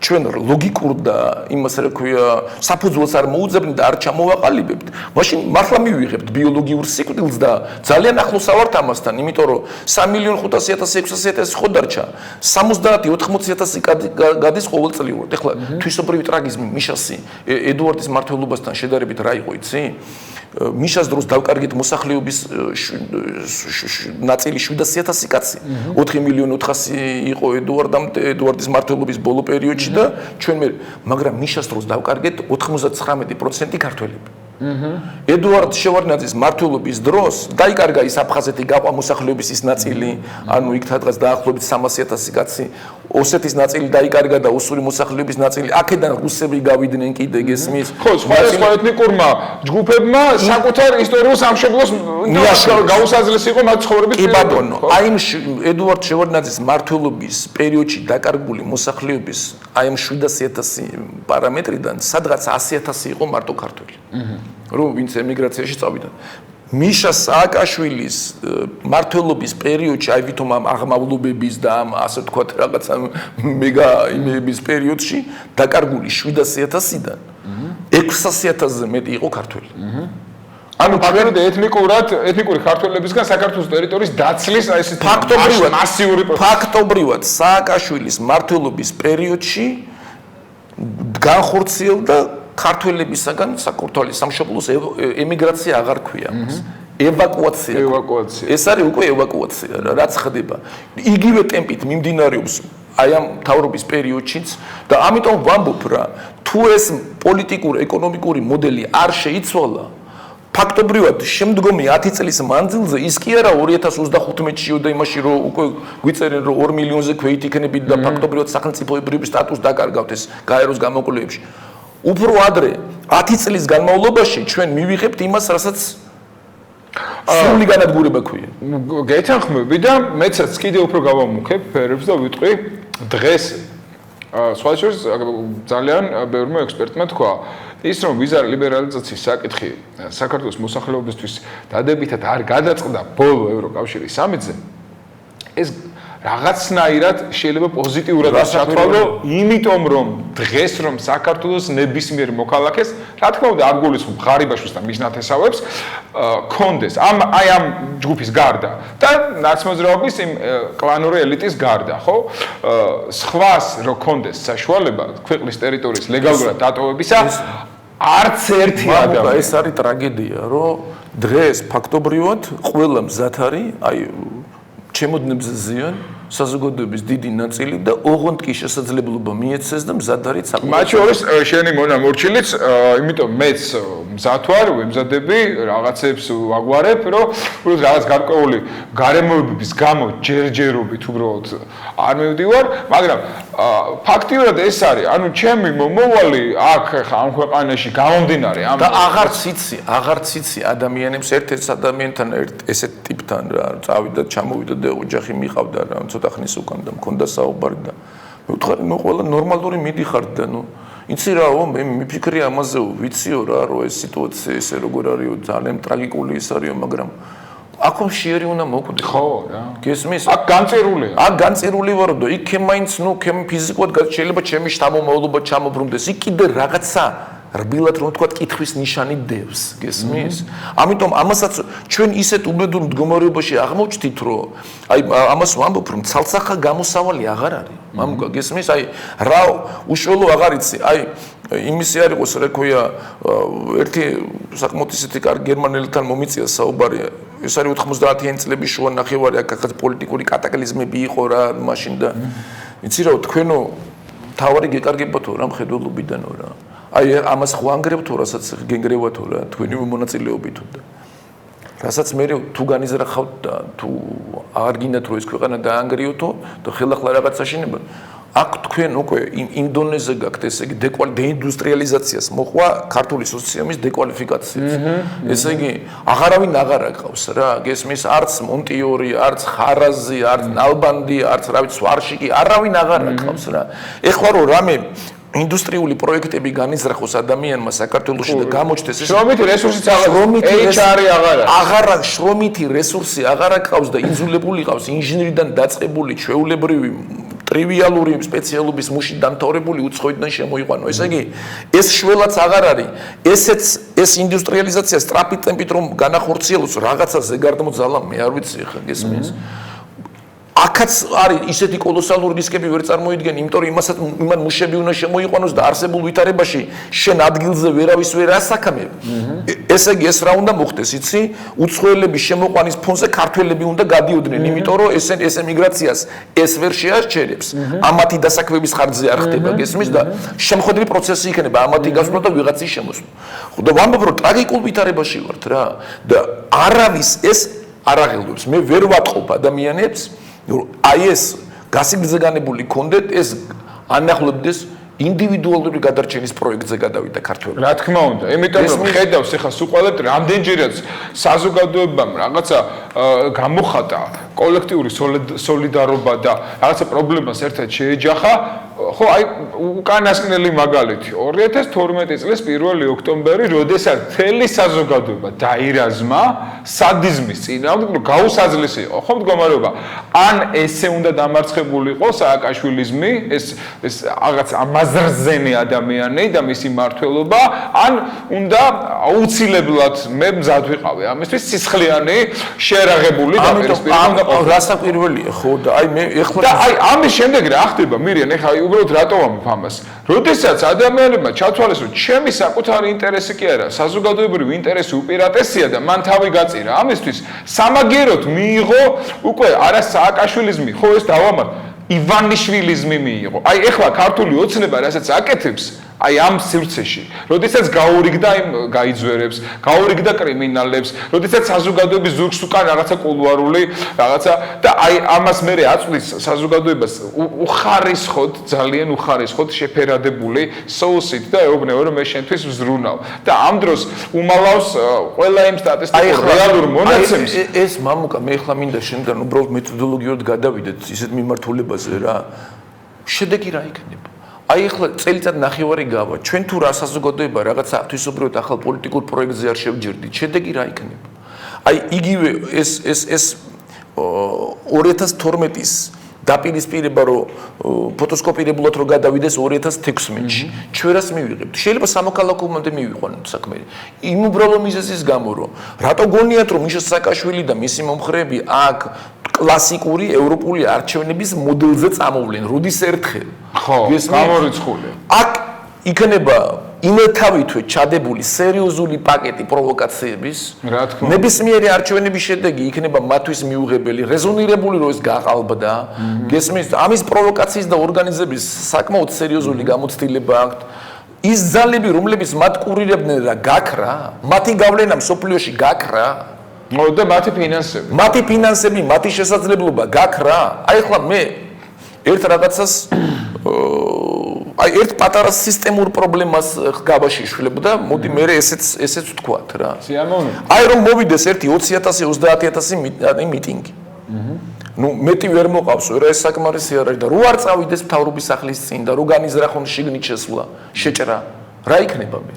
ჩვენ ლოგიკურ და იმას რა ქვია საფუძველს არ მოუძებნით და არ ჩამოვაყალიბებთ, მაშინ მართლა მივიღებთ ბიოლოგიურ სიკვდილს და ძალიან ახლოს ავართ ამასთან, იმიტომ რომ 3.500.000-600.000 ხო დარჩა, 70-80.000 გადის ყოველწლიურად. ეხლა თვისობრივი ტრაგიზმი მიშასი ედუარდის მმართველობასთან შედარებით რა იყო, იცი? მიშას დროს დავკარგეთ მოსახლეობის ნაწილი 700.000 კაცი. 4.400.000 იყო ედუარდის მმართველობის ბოლო პერიოდში და ჩვენ მაგრამ მიშას დროს დავკარგეთ 99% ქართველები. ედუარდ შევარდნაძის მმართველობის დროს დაიკარგა ის აფხაზეთი გაყვა მოსახლეობის ის ნაწილი, ანუ იქ სადღაც დაახლოებით 300.000 კაცი, ოსეთის ნაწილი დაიკარგა და ოსური მოსახლეობის ნაწილი, აქედან რუსები გავიდნენ კიდე გესმის. ხო, სხვა ეთნიკურმა ჯგუფებმა საკუთარ ისტორიულ სამშობლოს გაუსაძლეს იყო მათ ცხოვრების კი ბატონო, აი იმ ედუარდ შევარდნაძის მმართველობის პერიოდში დაკარგული მოსახლეობის აი ამ 700.000 პარამეტრიდან სადღაც 100.000 იყო მარტო ქართველი. რომ ვინც ემიგრაციაში წავიდა. მიშა სააკაშვილის მმართველობის პერიოდში, აი ვითომ ამ აღმავლობების და ამ ასე ვთქვათ რაღაცა მეგა იმების პერიოდში დაკარგული 700.000-დან 600.000-ზე მეტი იყო ქართველი. ანუ ეთნიკური ქართველებისგან საქართველოს ტერიტორიის დაცლის აი ეს მასიური ფაქტობრივად სააკაშვილის მმართველობის პერიოდში განხორციელდა ქართველებისაგან საქართველოს სამშობლოს ემიგრაცია აღარ ქვია მას. ევაკუაცია. ეს არის უკვე ევაკუაცია, რაც ხდება. იგივე ტემპით მიმდინარეობს აი ამ მთავრობის პერიოდშიც და ამიტომ ვამბობ რა, თუ ეს პოლიტიკურ-ეკონომიკური მოდელი არ შეიცვალა, ფაქტობრივად შემდგომი 10 წლის მანძილზე ის კი არა 2035-ში და იმაში რომ უკვე გვიწერენ რომ 2 მილიონზე ქვეით იქნებით და ფაქტობრივად სახელმწიფოებრივი სტატუსი დაკარგავთ ეს გაეროს გამოკვლევებში. უფრო ადრე 10 წლის განმავლობაში ჩვენ მივიღებთ იმას, რასაც სრული განადგურება ქვია. გეთანხმები და მეცაც კიდე უფრო გავამუქებ ფერებს და ვიტყვი დღეს სხვა შორის ძალიან ბევრმა ექსპერტმა თქვა ის რომ ვიზა ლიბერალიზაციის საკითხი საქართველოს მოსახლეობისთვის დადებითად არ გადაწყდა ბოლო ევროკავშირის სამიტზე ეს რაღაცნაირად შეიძლება პოზიტიურად ჩათვალო, იმიტომ რომ დღეს რომ საქართველოს ნებისმიერ მოქალაქეს, რა თქმა უნდა, არ გულისხმობ ღარიბაშვილს და მის ნათესავებს, კონდეს ამ ჯგუფის გარდა და ნაცმოძრაობის იმ კლანური ელიტის გარდა, ხო? სხვას რო კონდეს საშუალება ქვეყნის ტერიტორიის ლეგალურად დატოვებისა, არც ერთი ადამიანი. ეს არის ტრაგედია, რომ დღეს ფაქტობრივად ყველა მზად არის, აი ჩემოდნებზე ზიან საზოგადოების დიდი ნაწილი და ოღონდ კი შესაძლებლობა მიეცეს და მზად არის საკუთარ. მათ შორის შენი მონა მორჩილიც, იმიტომ მეც მზად ვარ, ვემზადები, რაღაცებს ვაგვარებ, რომ უბრალოდ რაღაც გარკვეული გარემოებების გამო ჯერჯერობით უბრალოდ არ მივდივარ, მაგრამ ფაქტიურად ეს არის, ანუ ჩემი მომავალი აქ ხა ამ ქვეყანაში გამომდინარე ამ და აღარც იცი ადამიანებს ერთ-ერთ ადამიანთან ესეთ ტიპთან რა წავიდა ჩამოვიდა და ოჯახი მიყავდა რა ცოტა ხნის უკან და მქონდა საუბარი და მე ვთხარი ნუ ყველა ნორმალური მიდიხარ და ნუ იცი რაო მე მიფიქრე ამაზე ვიციო რა რომ ეს სიტუაცია ესე როგორ არისო ძალიან ტრაგიკული ის არისო მაგრამ აქ შეერი უნდა მოკვდე ხო რა გესმის აქ განწერულია აქ განწერული ვარო და იქ მაინც ნუ ქემ ფიზიკურად შეიძლება ჩემი შთამომავლობა ჩამობრუნდეს იქ კიდე რაღაცა რბილად რომ თქვა კითხვის ნიშანი დევს გესმის ამიტომ ამასაც ჩვენ ისეთ უბედურ მდგომარეობაში აღმოჩნდით რომ აი ამას ვამბობ რომ ცალსახა გამოსავალი აღარ არის მამუკა გესმის აი რა უშუალო აღარ იცი აი იმისი არ იყოს რა ქვია ერთი საკმაოდ ისეთი კარგი გერმანელთან მომიწია საუბარი ეს არის 90-იანი წლების შუა ნახევარი აქაც პოლიტიკური კატაკლიზმები იყო რა მაშინ და იცი რა თქვენო თავარი გეკარგებათო რა მხედველობიდანო რა აი ამას ხვანგრებთო რასაც გენგრევათო რა თქვენი მონაწილეობითო და რასაც მე თუ განიზრახავთ და თუ არ გინდათ რომ ეს ქვეყანა დაანგრიოთო და ხელახლა რაღაცა შენება აქ თქვენ უკვე ინდონეზე გაქვთ ესე იგი დეინდუსტრიალიზაციას მოყვა ქართული სოციუმის დეკვალიფიკაციას ესე იგი აღარავინ აღარ აკავს რა გესმის არც მონტიორი არც ხარაზი არც ნალბანდი არც რა ვიცი ვარშიკი არავინ აღარ აკავს რა ეხლა რომ რამე ინდუსტრიული პროექტები განიზრახოს ადამიანმა საქართველოში და გამოჩნდეს ეს შრომითი რესურსიც აღარ აქვს შრომითი რესურსი აღარ აკავს და იძულებული ყავს ინჟინერიდან დაწყებული ჩვეულებრივი ტრივიალური სპეციალობის მუში დამთავრებული უცხოიდან შემოიყვანო ესე იგი ეს შველაც აღარ არის ეს ინდუსტრიალიზაცია სწრაფი ტემპით რომ განახორციელოს რაღაცა ზეგარდმოძალა მე არ ვიცი ხა გესმის აქაც არის ისეთი კოლოსალური რისკები ვერ წარმოიდგენ, იმიტომ რომ იმან მუშები უნდა შემოიყვანოს და არსებულ ვითარებაში შენ ადგილზე ვერავის ვერ ასაკამებ. ესე იგი ეს რა უნდა მოხდეს, იცი? უცხოელების შემოყვანის ფონზე ქართველები უნდა გადიოდნენ, იმიტომ რომ ეს ემიგრაციას ეს ვერ შეარჩენებს. ამათი დასაქმების ხარჯზე არ ხდება, გესმის და შემოქმედი პროცესი იქნება ამათი გასვლა და ვიღაცის შემოსვლა. ხო და ვამბობ რომ ტრაგიკულ ვითარებაში ვართ რა და არავის ეს არ აღელვებს. მე ვერ ვატყობ ადამიანებს აი ეს გასაგრძე განებული კონდეთ ეს ანახლებდეს ინდივიდუალური გადარჩენის პროექტზე გადავიდა ქართველები. რა თქმა უნდა, იმიტომ რომ ხედავს ეხლა სუყვალებთ რამდენჯერაც საზოგადოებამ რაღაცა გამოხატა კოლექტიური სოლიდარობა და რაღაცა პრობლემას ერთად შეეჯახა, ხო, აი უკანასკნელი მაგალითი 2012 წლის 1 ოქტომბერი, როდესაც მთელი საზოგადოება დაირაზმა სადიზმის წინააღმდეგ, რომ გაუსაძლისი იყო, ხო მდგომარეობა. ან ესე უნდა დამარცხებულიყო სააკაშვილიზმი, ეს რაღაც ამაზრზენი ადამიანი და მისი მმართველობა, ან უნდა აუცილებლად მე მზად ვიყავი ამისთვის სისხლიანი შერაღებული და რასაკვირველია, ხო და აი მე ეხლა და აი ამის შემდეგ რა ხდება მირიან, ეხლა უბრალოდ რატო ვამბობ ამას? როდესაც ადამიანებმა ჩათვალეს, რომ ჩემი საკუთარი ინტერესი კი არა, საზოგადოებრივი ინტერესი უპირატესია და მან თავი გაწირა ამისთვის, სამაგიეროდ მიიღო უკვე არა სააკაშვილიზმი, ხო ეს დავამატ ივანიშვილიზმი მიიღო. აი ეხლა ქართული ოცნება, რასაც აკეთებს, აი ამ სივრცეში, როდესაც გაურიგდა იმ გაიძვერებს, გაურიგდა კრიმინალებს, როდესაც საზოგადოების ზურგს უკან რაღაცა კულუარული რაღაცა და აი ამას მერე აწვდის საზოგადოებას უხარისხოდ, ძალიან უხარისხოდ შეფერადებული соусით და ეუბნება რომ მე შენთვის ვზრუნავ. და ამ დროს უმალავს ყველა იმ სტატისტიკურ რეალურ მონაცემს. ეს მამუკა მე ახლა მინდა შენგან უბრალოდ მეთოდოლოგიურად გადავიდეთ ისეთ მიმართულებაზე რა. შედეგი რა იქნება? აი ახლა წელიწად ნახევარი გავა. ჩვენ თუ რა საზოგადოება რაღაცა თვისობრივად ახალ პოლიტიკურ პროექტზე არ შევჯერდით, შედეგი რა იქნება? აი იგივე ეს 2012-ის დაპირისპირება რომ ფოტოსკოპირებულად რომ გადავიდეს 2016-ში. ჩვენ რას მივიღებთ? შეიძლება სამოქალაქომამდე მივიყვანოთ საქმე. იმ უბრალო მიზეზის გამო რომ რატო გონიათ რომ მიშა სააკაშვილი და მისი მომხრეები აქ კლასიკური ევროპული არჩევნების მოდელზე წამოვლენ, როდის ერთხელ. ხო, გამორიცხული. აქ იქნება იმეთავითვე ჩადებული სერიოზული პაკეტი პროვოკაციების, ნებისმიერი არჩევნების შედეგი იქნება მათთვის მიუღებელი, რეზონირებული რომ ეს გაყალბდა, გესმის, ამის პროვოკაციის და ორგანიზების საკმაოდ სერიოზული გამოცდილება აქვთ. ის ძალები, რომლებიც მათ კურირებდნენ და გაქრა, მათი გავლენა მსოფლიოში გაქრა, და მათი ფინანსები. მათი ფინანსები, მათი შესაძლებლობა გაქრა. აი ახლა მე ერთ რაღაცას აი ერთ პატარა სისტემურ პრობლემას გაბაში შვილებ და მოდი მე ესეც ვთქვათ რა. სიამოვნებო. აი რომ მოვიდეს ერთი 20,000 30,000 მიტინგი. ნუ მეტი ვერ მოყავს რა ეს საკმარისი არ არის და რო არ წავიდეს მთავრობის სახლის წინ და რო განიზრახონ შიგნით შესვლა, შეჭრა, რა იქნება მე?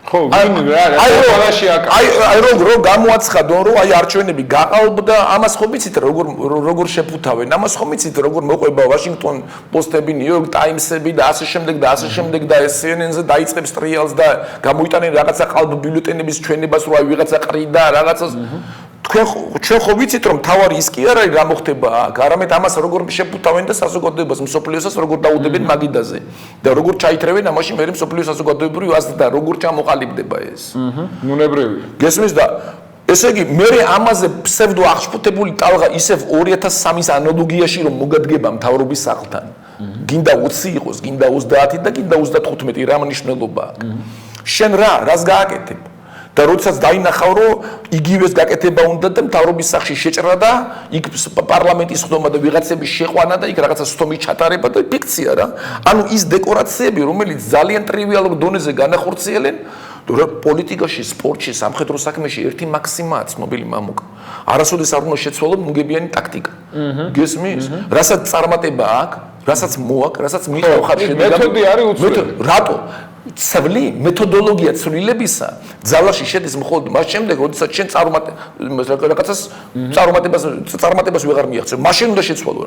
ხო, ვინ რა ყველაში აკა. აი რომ გამოაცხადონ რომ აი არჩევნები გაყალბდა, ამას ხო ვიცით როგორ შეფუთავენ, ამას ხო ვიცით როგორ მოყვება ვაშინგტონ პოსტები, ნიუ-იორკ ტაიმსები და ასე შემდეგ და ასე შემდეგ და CNN-ზე დაიწყებს ტრიალს და გამოიტანენ რაღაცა ყალბ ბიულეტენების ჩვენებას რომ აი ვიღაცა ყრიდა რაღაცას ჩვენ ხო ვიცით რომ თავარი ის კი არ არის რა მოხდება აქ, არამედ ამას როგორ შეფუთავენ და საზოგადოებას მსოფლიოსაც როგორ დაუდებენ მაგიდაზე და როგორ ჩაითრევენ ამაში მე მსოფლიო საზოგადოებრივი აზრი და როგორ ჩამოყალიბდება ეს. ნუნებრივი. გესმის და ესე იგი მე ამაზე ფსევდო აღშფოთებული ტალღა ისევ 2003-ის ანალოგიაში რომ მოგადგება მთავრობის სახლთან. გინდა 20 იყოს, გინდა 30 და გინდა 35 რა მნიშვნელობა აქვს. შენ რას გააკეთებ? და როდესაც დაინახავ რომ იგივეს გაკეთება უნდა და მთავრობის სახლში შეჭრა და იქ პარლამენტის ხდომა და ვიღაცების შეყვანა და იქ რაღაცა სტომის ჩატარება და ფიქცია რა. ანუ ის დეკორაციები რომელიც ძალიან ტრივიალურ დონეზე განახორციელენ პოლიტიკაში, სპორტში, სამხედრო საქმეში ერთი მაქსიმაა ცნობილი მამუკა. არასოდეს არ უნდა შეცვალოთ მუგებიანი ტაქტიკა. გესმის? რასაც წარმატება აქვს, რასაც მოაქვს, რასაც მიხარ შედეგად. მეთოდი არის უცვლელი. რატო? ცვლი მეთოდოლოგია ცვლილებისა ძალაში შედის მხოლოდ მას შემდეგ, როდესაც შენ რაღაცას წარმატებას ვეღარ მიაღწევ. მაშინ უნდა შეცვალო.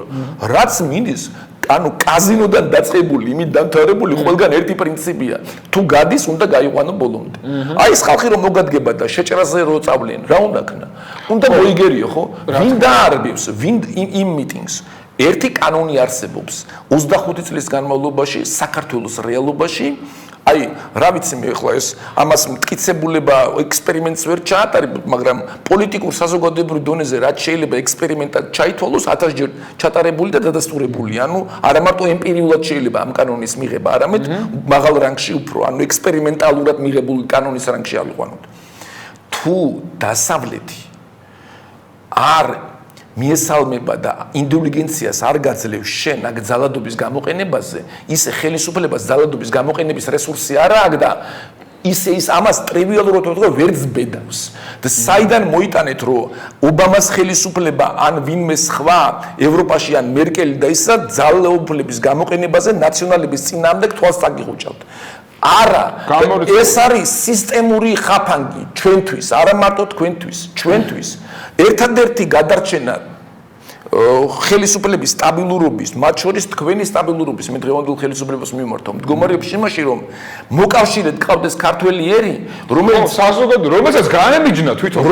რაც მინდის, ანუ კაზინოდან დაწყებული, იმით დამთავრებული ყველგან ერთი პრინციპია. თუ გადის, უნდა გაიყვანო ბოლომდე. აი ეს ხალხი რომ მოგადგება და შეჭრაზე რო წავლენ, რა უნდა ქნა? უნდა მოიგერიო, ხო? ვინ დაარბევს, ვინ იმ მიტინგს? ერთი კანონი არსებობს 25 წლის განმავლობაში საქართველოს რეალობაში. აი, რა ვიცი მე ახლა ეს ამას მტკიცებულება ექსპერიმენტს ვერ ჩაატარებ, მაგრამ პოლიტიკურ საზოგადოებრივ დონეზე რაც შეიძლება ექსპერიმენტად ჩაითვალოს 1000 ჯერ ჩატარებული და დადასტურებული. ანუ არა მარტო ემპირიულად შეიძლება ამ კანონის მიღება, არამედ მაღალ რანგში უფრო, ანუ ექსპერიმენტალურად მიღებული კანონის რანგში ავიყვანოთ. თუ დასავლეთი არ მიესალმება და ინტელიგენციას არ გაძლევს შენ აქ ძალადობის გამოყენებაზე, ისე ხელისუფლებას ძალადობის გამოყენების რესურსი არ აქვს და ისე ის ამას ტრივიალურად ვერც ბედავს. და საიდან მოიტანეთ რომ ობამას ხელისუფლება ან ვინმე სხვა ევროპაში ან მერკელი და ისა ძალაუფლების გამოყენებაზე ნაციონალების წინააღმდეგ თვალს წაგიხუჭავთ. არა, ეს არის სისტემური ხაფანგი ჩვენთვის, არა მარტო თქვენთვის, ჩვენთვის. ერთადერთი გადარჩენა ხელისუფლების სტაბილურობის, მათ შორის თქვენი სტაბილურობის, მე დღევანდელ ხელისუფლებას მიმართავ. მდგომარეობის იმაში, რომ მოკავშირედ გყავდეს ქართველი ერი, რომელიც საზოგადო, რომელსაც განემიჯნა თვითონ,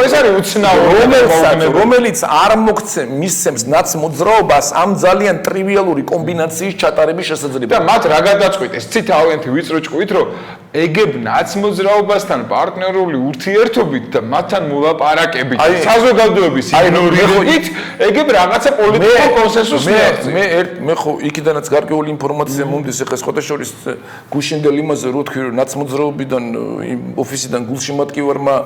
ეს არის უცნაური, რომელიც არ მოგცემ მისცემს ნაც მოძრაობას ამ ძალიან ტრივიალური კომბინაციის ჩატარების შესაძლებლობა. და მათ რა გადაწყვიტეს? ცით თავიანთი ვიწრო ჭკვით, რომ ეგებ ნაცმოძრაობასთან პარტნიორული ურთიერთობით და მათთან მოლაპარაკებით საზოგადოების იგნორირებით ეგებ რაღაცა პოლიტიკურ კონსენსუსს მე ხო იქიდანაც გარკვეული ინფორმაცია მომდის ეხლა სხვადასხვა გუშინდელ იმაზე რო თქვი რომ ნაცმოძრაობიდან ოფისიდან გულშემატკივარმა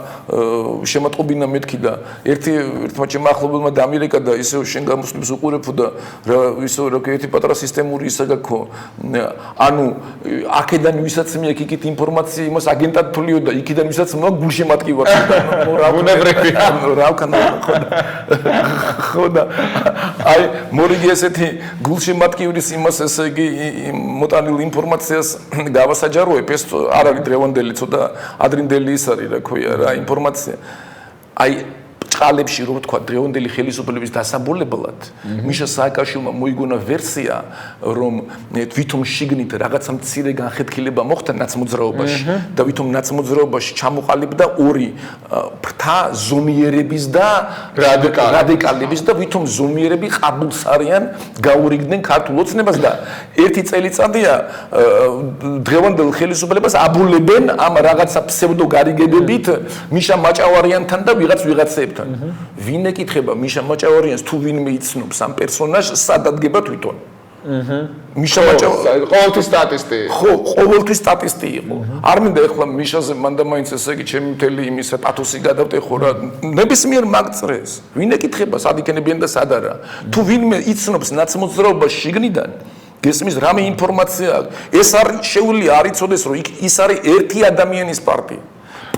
შემატყობინა მეთქი და ერთმა ჩემმა ახლობელმა დამირეკა და ისევ შენ გამოსვლებს უყურებო და ისევ რა ერთი პატარა სისტემური ისა გაქო ანუ აქედან ვისაც მიაქ იქით ინფორმაცია იმას აგენტად თuliო და იქიდან ვისაც მო გულშემატკივარს რა უნებრები რა ვქნა ხოდა აი მორიგი ესეთი გულშემატკივრის იმას ესე იგი მოტანილ ინფორმაციას გავასაჯაროებ ეს არ არის დრევანდელი ცოტა ადრინდელი ის არის რა ქვია რა ინფორმაცია აი წყალებში რომ თქვა დრევანდელი ხელისუფლების დასაბოლებლად მიშა სააკაშვილმა მოიგონა ვერსია რომ თვითონ შიგნით რაღაცა მცირე განხეთქილება მოხდა ნაცმოძრაობაში და თვითონ ნაცმოძრაობაში ჩამოყალიბდა ორი ფრთა ზომიერების და რადიკალების და თვითონ ზომიერები ყაბულს არიან გაურიგდნენ ქართულ ოცნებას და ერთი წელიწადია დღევანდელ ხელისუფლებას აბულებენ ამ რაღაცა ფსევდო გარიგებებით მიშა მაჭავარიანთან და ვიღაცებთან ვინ ეკითხება მიშა მაჭავარიანს თუ ვინმე იცნობს ამ პერსონაჟს სადაც გება თვითონ მიშა მაჭავარიანი ყოველთვის სტატისტი ხო ყოველთვის სტატისტი იყო არ მინდა ეხლა მიშაზე მანდა მაინც ესე იგი ჩემი მთელი იმისა პათოსი გადავტეხო ხო რა ნებისმიერ მაგწრეს ვინ ეკითხება სად იქნებიან და სად არა თუ ვინმე იცნობს ნაცმოძრაობას შიგნიდან გესმის რამე ინფორმაცია ეს არის შეუძლია არ იცოდეს რომ ის არის ერთი ადამიანის პარტია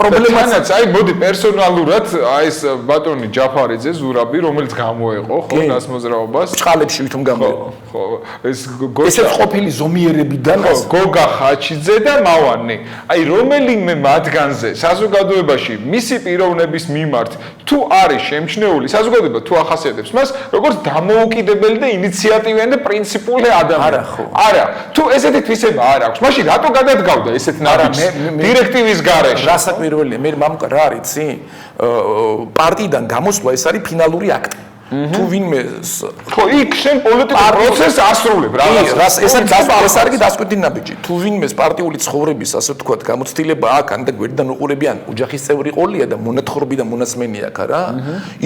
პრობლემაც აი მოდი პერსონალურად აი ეს ბატონი ჯაფარიძე ზურაბი რომელიც გამოეყო ხო ნაცმოძრაობას წყალებში ვითომ გამოეყო ხო ეს ესეც ყოფილი ზომიერებიდან გოგა ხაჩიძე და მავანი აი რომელიმე მათგანზე საზოგადოებაში მისი პიროვნების მიმართ თუ არის შემჩნეული საზოგადოება თუ ახასიათებს მას როგორც დამოუკიდებელი და ინიციატივიანი და პრინციპული ადამიანი არა თუ ესეთი თვისება არ აქვს მაშინ რატო გადადგავდა ესეთ ნარჩენს დირექტივის გარეშე მე მამუკა რა არიცი პარტიიდან გამოსვლა ეს არის ფინალური აქტი თუ ვინმე ხო იქ შენ პოლიტიკურ პროცესს ასრულებ რაღაც ეს არის დასკვეთი ნაბიჯი თუ ვინმეს პარტიული ცხოვრების ასე ვთქვათ გამოცდილება აქვს ან და გვერდიდან უყურებიან ოჯახის წევრი ყოლია და მონათხრობი და მონასმენი აქვს რა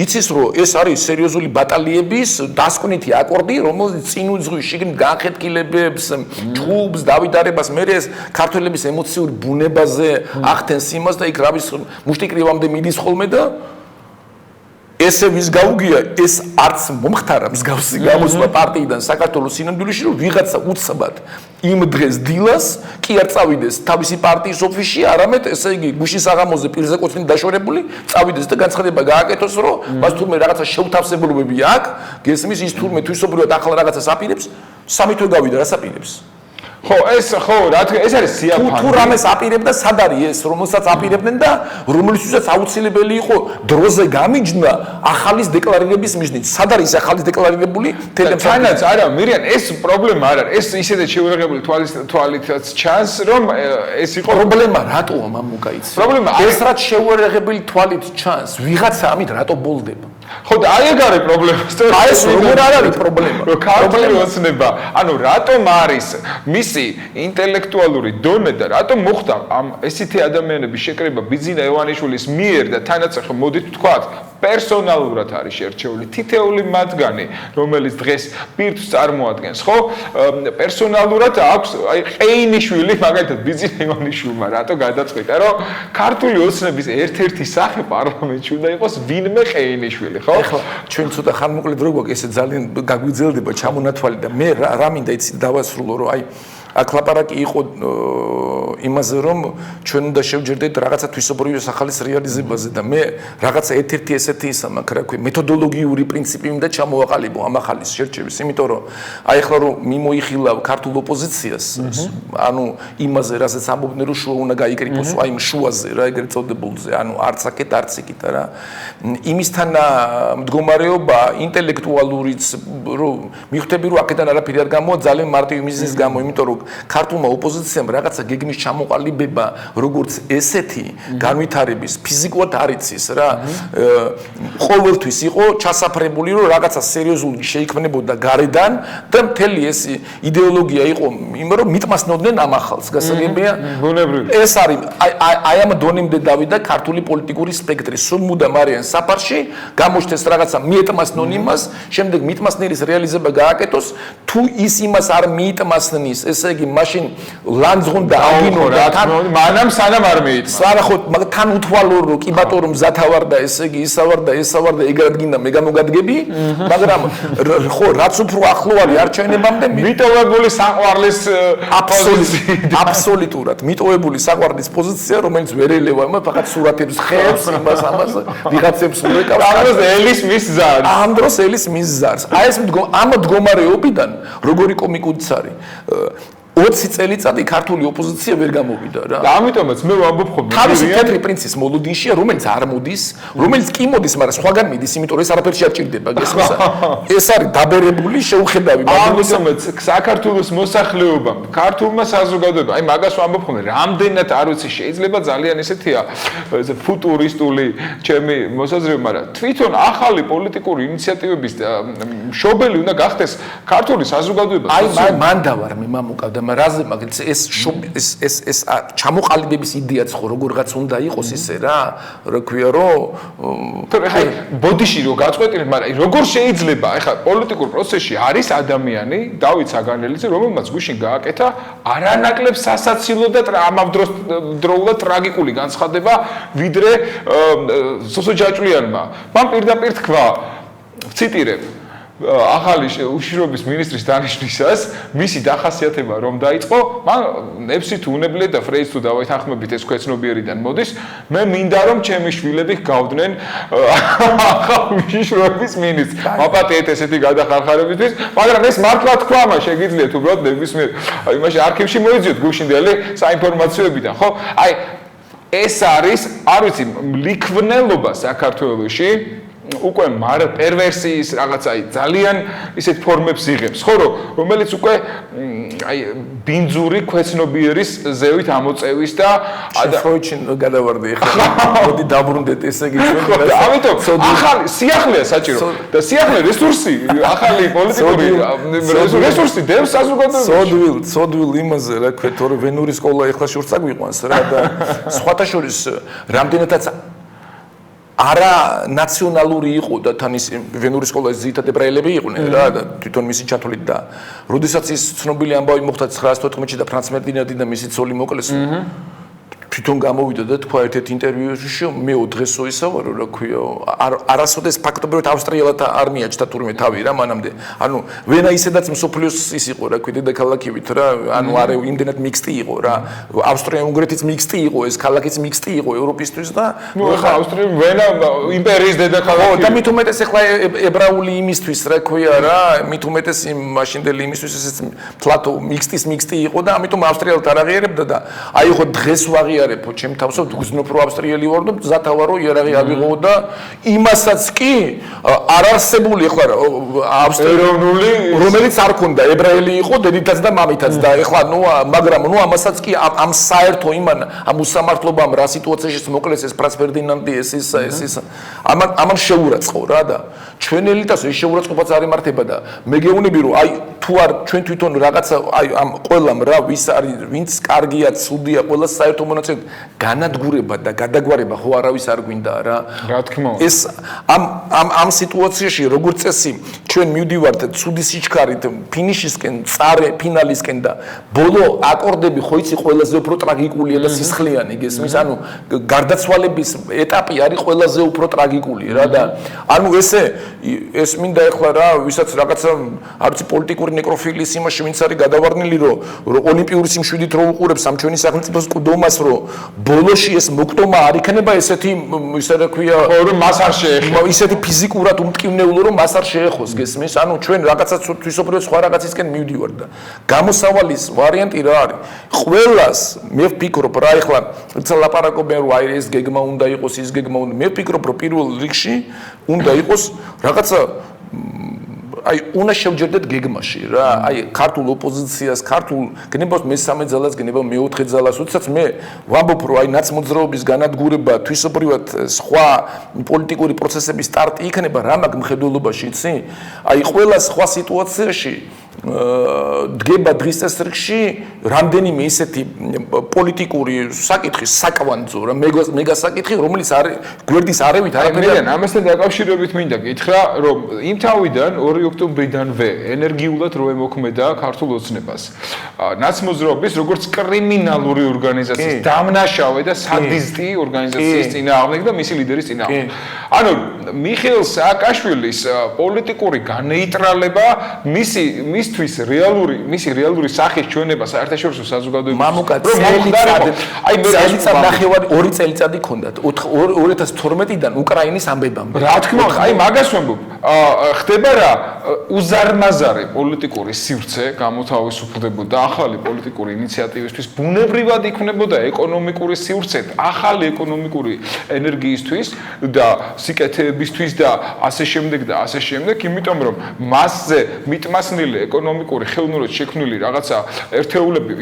იცის რომ ეს არის სერიოზული ბატალიების დასკვნითი აკორდი რომელიც წინ უძღვის შიგნით განხეთქილებებს ჯგუფს დავითარებას მე ეს ქართველების ემოციური ბუნებაზე ახდენს იმას და იქ რავის მუშტიკრივამდე მიდის ხოლმე და ესე ვის გაუგია ეს არც მომხდარა მსგავსი გამოსვლა პარტიიდან საქართველოს სინამდვილეში რომ ვიღაცა უცბად იმ დღეს დილას კი არ წავიდეს თავისი პარტიის ოფისში არამედ ესე იგი გუშინ საღამოზე პირზე ყოფილი დაშორებული წავიდეს და განცხადება გააკეთოს რომ მას თურმე რაღაცა შეუთავსებლობები აქვს გესმის ის თურმე თვისობრივად ახლა რაღაცას აპირებს სამი თვე გავიდა რას აპირებს ხო ეს ხო რა თქმა ეს არის სიაფანი თუ რამეს აპირებდა სად არის ეს რომელსაც აპირებდნენ და რომელიცაც აუცილებელი იყო დროზე გამიჯნა ახალის დეკლარირების მიზნით სად არის ახალის დეკლარირებული თანაც არა მირიან ეს პრობლემა არ არის ეს ისედაც შეურაღებული თვალითაც ჩანს რომ ეს იყო პრობლემა რატოა მამუკა იცი პრობლემა ეს რაც შეურაღებელი თვალით ჩანს ვიღაცა ამით რატო ბოლდება ხო და აი ეგ არის პრობლემა აი ეს როგორ არ არის პრობლემა რომ ქართული ოცნება ანუ რატომ არის მისი ინტელექტუალური დონე და რატომ მოხდა ამ ესეთი ადამიანების შეკრება ბიძინა ევანიშვილის მიერ და თანაც ახლა მოდით ვთქვათ პერსონალურად არის შერჩეული თითეული მათგანი რომელიც დღეს პირთს წარმოადგენს ხო პერსონალურად აქვს აი ყეინიშვილი მაგალითად ბიძინა ევანიშვილმა რატო გადაწყვიტა რომ ქართული ოცნების ერთ-ერთი სახე პარლამენტში უნდა იყოს ვინმე ყეინიშვილი ხო ახლა ჩვენ ცოტა ხანმოკლედ რო გვაქვს ესე ძალიან გაგვიძელდება ჩამონათვალი და მე რა მინდა იცი დავასრულო რომ აი აქ ლაპარაკი იყო იმაზე რომ ჩვენ უნდა შევჯერდეთ რაღაცა თვისობრივი სახალის რეალიზებაზე და მე რაღაცა ერთ-ერთი ესეთი ისა მაქვს რა ქვია მეთოდოლოგიური პრინციპი უნდა ჩამოვაყალიბო ამ ახალის შერჩევის იმიტომ რომ აი ახლა რომ მიმოიხილავ ქართულ ოპოზიციას ანუ იმაზე რასაც ამბობდნენ რომ შუა უნდა გაიკრიფოს აი იმ შუაზე რა ეგრეთ წოდებულზე ანუ არც აქეთ არც იქით რა იმისთან მდგომარეობა ინტელექტუალურიც რომ მიხვდები რომ აქედან არაფერი არ გამოვა ძალიან მარტივი მიზნის გამო იმიტომ რომ ქართულმა ოპოზიციამ რაღაცა გეგმის ჩამოყალიბება როგორც ესეთი განვითარების ფიზიკურად არ იცის რა ყოველთვის იყო ჩასაფრებული რომ რაღაცა სერიოზული შეიქმნებოდა გარედან და მთელი ეს იდეოლოგია იყო რომ მიტმასნოდნენ ამ ახალს გასაგებია ეს არის აი ამ დონემდე დავიდა ქართული პოლიტიკური სპექტრი სულ მუდამ არიან საფარში გამოჩნდეს რაღაცა მიეტმასნონ იმას შემდეგ მიტმასნერის რეალიზება გააკეთოს თუ ის იმას არ მიიტმასნის ესე იგი მაშინ ლანძღონ და აგინო და მანამ სანამ არ მიიტმას სარახოთ თან უთვალო რომ კი ბატონო მზათავარ და ესე იგი ისავარ და ესავარ და ეგრად გინდა მე გამოგადგები მაგრამ ხო რაც უფრო ახლო არის არჩევნებამდე მიტოვებული საყვარლის აბსოლუტურად მიტოვებული საყვარლის პოზიცია რომელიც ვერ ელევა ფақط სურათებს ხებს იმას ამას ვიღაცებს მეკავს ელის მის ზარს ამ დროს ელის მის ზარს აი ეს ამ მდგომარეობიდან როგორი კომიკურიც არის 20 წელიწადი ქართული ოპოზიცია ვერ გამოვიდა რა. და ამიტომაც მე ვამბობ ხოლმე. თავისი თეთრი პრინცის მოლოდინშია, რომელიც არ მოდის, რომელიც კი მოდის, მაგრამ სხვაგან მიდის, იმიტომ რომ ეს არაფერში არ ჭირდება, გესმისა. ეს არის დაბერებული, შეუხედავი, ამიტომაც საქართველოს მოსახლეობამ, ქართულმა საზოგადოებამ, აი მაგას ვამბობ ხოლმე, რამდენად არ ვიცი, შეიძლება ძალიან ესეთია, ეს ფუტურისტული ჩემი მოსაზრება, მაგრამ თვითონ ახალი პოლიტიკური ინიციატივების მშობელი უნდა გახდეს ქართული საზოგადოება. აი მან დავარ მე მამუკავდა რაზე მაგაც ეს ჩამოყალიბების იდეაც ხო როგორღაც უნდა იყოს ისე რა ქვია რომ აი ბოდიში რო გაწყვეტილებ მაგრამ როგორ შეიძლება ეხლა პოლიტიკურ პროცესში არის ადამიანი დავით საგანელიძე რომელმაც გუშინ გააკეთა არანაკლებ სასაცილო და ამავდროულად ტრაგიკული განცხადება ვიდრე სოსო ჯაჭვიანმა მან პირდაპირ თქვა ციტირებ ახალი უშიშროების მინისტრის დანიშვნისას მისი დახასიათება რომ დაიწყო მან ნებსი თუ უნებლიეთ და ფრეის თუ დავაითანხმებით ეს ქვეცნობიერიდან მოდის მე მინდა რომ ჩემი შვილები გავდნენ ახალ უშიშროების მინისტრს მაპატიეთ ესეთი გადახარხარებისთვის მაგრამ ეს მართლა თქვა შეგიძლიათ უბრალოდ ნებისმიერ იმაში არქივში მოიძიოთ გუშინდელი საინფორმაციოებიდან ხო აი ეს არის არ ვიცი ლიკვნელობა საქართველოში უკვე პერვერსიის რაღაცა ძალიან ისეთ ფორმებს იღებს ხო რომელიც უკვე აი ბინძური ქვეცნობიერის ზევით ამოწევის და ფროიდში გადავარდი ახლა მოდი დაბრუნდეთ ესე იგი ჩვენ ამიტომ ახალი სიახლეა საჭირო და სიახლე რესურსი ახალი პოლიტიკური რესურსი დევს საზოგადოებაში სოდვილ იმაზე რა ქვია თორე ვენური სკოლა ახლა შორს აგვიყვანს რა და სხვათა შორის რამდენადაც არა ნაციონალური იყო და თან ის ვენური სკოლის ძირითადად ებრაელები იყვნენ რა და თვითონ მისი ჩათვლით და როდესაც ის ცნობილი ამბავი მოხდა 914-ში და ფრანც მერდინანდი და მისი ცოლი მოკლეს თვითონ გამოვიდა და თქვა ერთ-ერთ ინტერვიუში მე დღესო ისავარო რა ქვია არასოდეს ფაქტობრივად ავსტრიელთა არ მიაჩნდა თურმე თავი რა მანამდე ანუ ვენა ისედაც მსოფლიოს ის იყო რა ქვია დედაქალაქივით რა ანუ არა იმდენად მიქსტი იყო რა ავსტრია-უნგრეთის მიქსტი იყო ეს ქალაქიც მიქსტი იყო ევროპისთვის და ნუ ახლა ავსტრია ვენა იმპერიის დედაქალაქი და მით უმეტეს ახლა ებრაული იმისთვის რა ქვია რა მით უმეტეს იმ მაშინდელი იმისთვის ეს პლატო მიქსტი იყო და ამიტომ ავსტრიელთ არ აღიარებდა და აი ხო დღეს ვაღი არებო ჩემ თავსო გძნობ რო ავსტრიელი ვარ და ზათავა რო იარაღი ავიღო და იმასაც კი არ არსებული ახლა ეროვნული რომელიც არ ქონდა ებრაელი იყო დედითაც და მამითაც და ახლა ნუ მაგრამ ნუ ამასაც კი ამ საერთო იმან ამ უსამართლობამ რა სიტუაციაში მოკლეს ეს ფრანც ფერდინანდი ეს ამან შეურაცხო რა და ჩვენ ელიტას ეს შეურაცხყოფაც არ ემართება და მე გეუბნები რომ აი თუ არ ჩვენ თვითონ რაღაცა აი ამ ყველამ რა ვის არის ვინც კარგია ცუდია ყველა საერთო მონაცემ განადგურება და გადაგვარება ხო არავის არ გვინდა რა რა თქმა უნდა ეს ამ სიტუაციაში როგორც წესი ჩვენ მივდივართ ცუდი სიჩქარით ფინიშისკენ წარე ფინალისკენ და ბოლო აკორდები ხო იცი ყველაზე უფრო ტრაგიკულია და სისხლიანი გესმის ანუ გარდაცვალების ეტაპი არის ყველაზე უფრო ტრაგიკული რა და ანუ ეს მინდა ეხლა რა ვისაც რაღაცა არ ვიცი პოლიტიკური ნეკროფილის იმაში ვინც არის გადავარდნილი რომ ოლიმპიური სიმშვიდით რო უყურებს ამ ჩვენი სახელმწიფოს ყდომას რომ ბოლოში ეს მოკვდომა არ იქნება ესეთი ისე რა ქვია რომ მას არ შეეხება ისეთი ფიზიკურად უმტკივნეულო რომ მას არ შეეხოს გესმის ანუ ჩვენ რაღაცა თვისობრივად სხვა რაღაცისკენ მივდივართ და გამოსავალის ვარიანტი რა არის ყველას მე ვფიქრობ რა ეხლა ცა ლაპარაკობენ რომ აი ეს გეგმა უნდა იყოს ის გეგმა უნდა მე ვფიქრობ რომ პირველ რიგში უნდა იყოს რაღაცა აი უნდა შევჯერდეთ გეგმაში რა. აი ქართულ ოპოზიციას, ქართულ გნებავს მესამე ძალას, გნებავს მეოთხე ძალას, როდესაც მე ვამბობ რომ აი ნაცმოძრაობის განადგურება, თვისობრივად სხვა პოლიტიკური პროცესების სტარტი იქნება რა მაგ მხედველობაში, იცი? აი ყველა სხვა სიტუაციაში დგება დღის წესრიგში რამდენიმე ისეთი პოლიტიკური საკითხი საკვანძო რა მეგა საკითხი რომელიც არის გვერდის არევით არაფერიდან ამასთან დაკავშირებით მინდა გითხრა რომ იმ თავიდან 2 ოქტომბრიდანვე ენერგიულად რო ემოქმედა ქართულ ოცნებას ნაცმოძრაობის როგორც კრიმინალური ორგანიზაციის დამნაშავე და სადისტი ორგანიზაციის წინააღმდეგ და მისი ლიდერის წინააღმდეგ ანუ მიხეილ სააკაშვილის პოლიტიკური განეიტრალება მისთვის მისი რეალური სახის ჩვენება საერთაშორისო საზოგადოებაში მამუკა წელიწადი აი მე წელიწად ნახევარი 2 წელიწადი ქონდათ 2012-დან უკრაინის ამბებამდე რა თქმა უნდა აი მაგას ვამბობ ხდება რა უზარმაზარი პოლიტიკური სივრცე გამოთავისუფლდებოდა ახალი პოლიტიკური ინიციატივისთვის ბუნებრივად იქნებოდა ეკონომიკური სივრცე ახალი ეკონომიკური ენერგიისთვის და სიკეთეებისთვის და ასე შემდეგ იმიტომ რომ მასზე მიტმასნილი ეკონომიკური ხელოვნურად შექმნილი რაღაცა ერთეულები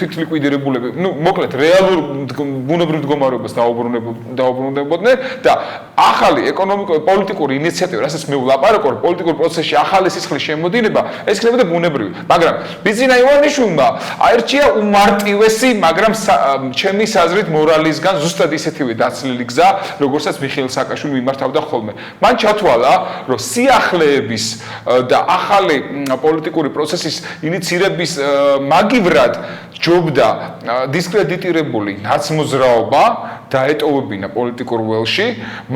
თვითლიკვიდირებულები ну მოკლედ რეალურ ბუნებრივ მდგომარეობას დაუბრუნდებოდნენ და ახალი ეკონომიკური პოლიტიკური ინიციატივა რასაც მე ვლაპარაკობ პოლიტიკურ პროცესში ახალი სისხლის შემოდინება ეს ხდებოდა ბუნებრივი მაგრამ ბიზინა ივანიშვილმა აერჩია უმარტივესი მაგრამ ჩემი საზრით მორალისგან ზუსტად ისეთივე დაცლილი გზა როგორცაც მიხეილ სააკაშვილი მიმართავდა ხოლმე მან ჩათვალა რომ სიახლეების და ახალი პოლიტიკური პროცესის ინიცირების მაგივრად ჯობდა დისკრედიტირებული ნაცმოძრაობა დაეტოვებინა პოლიტიკურ ველში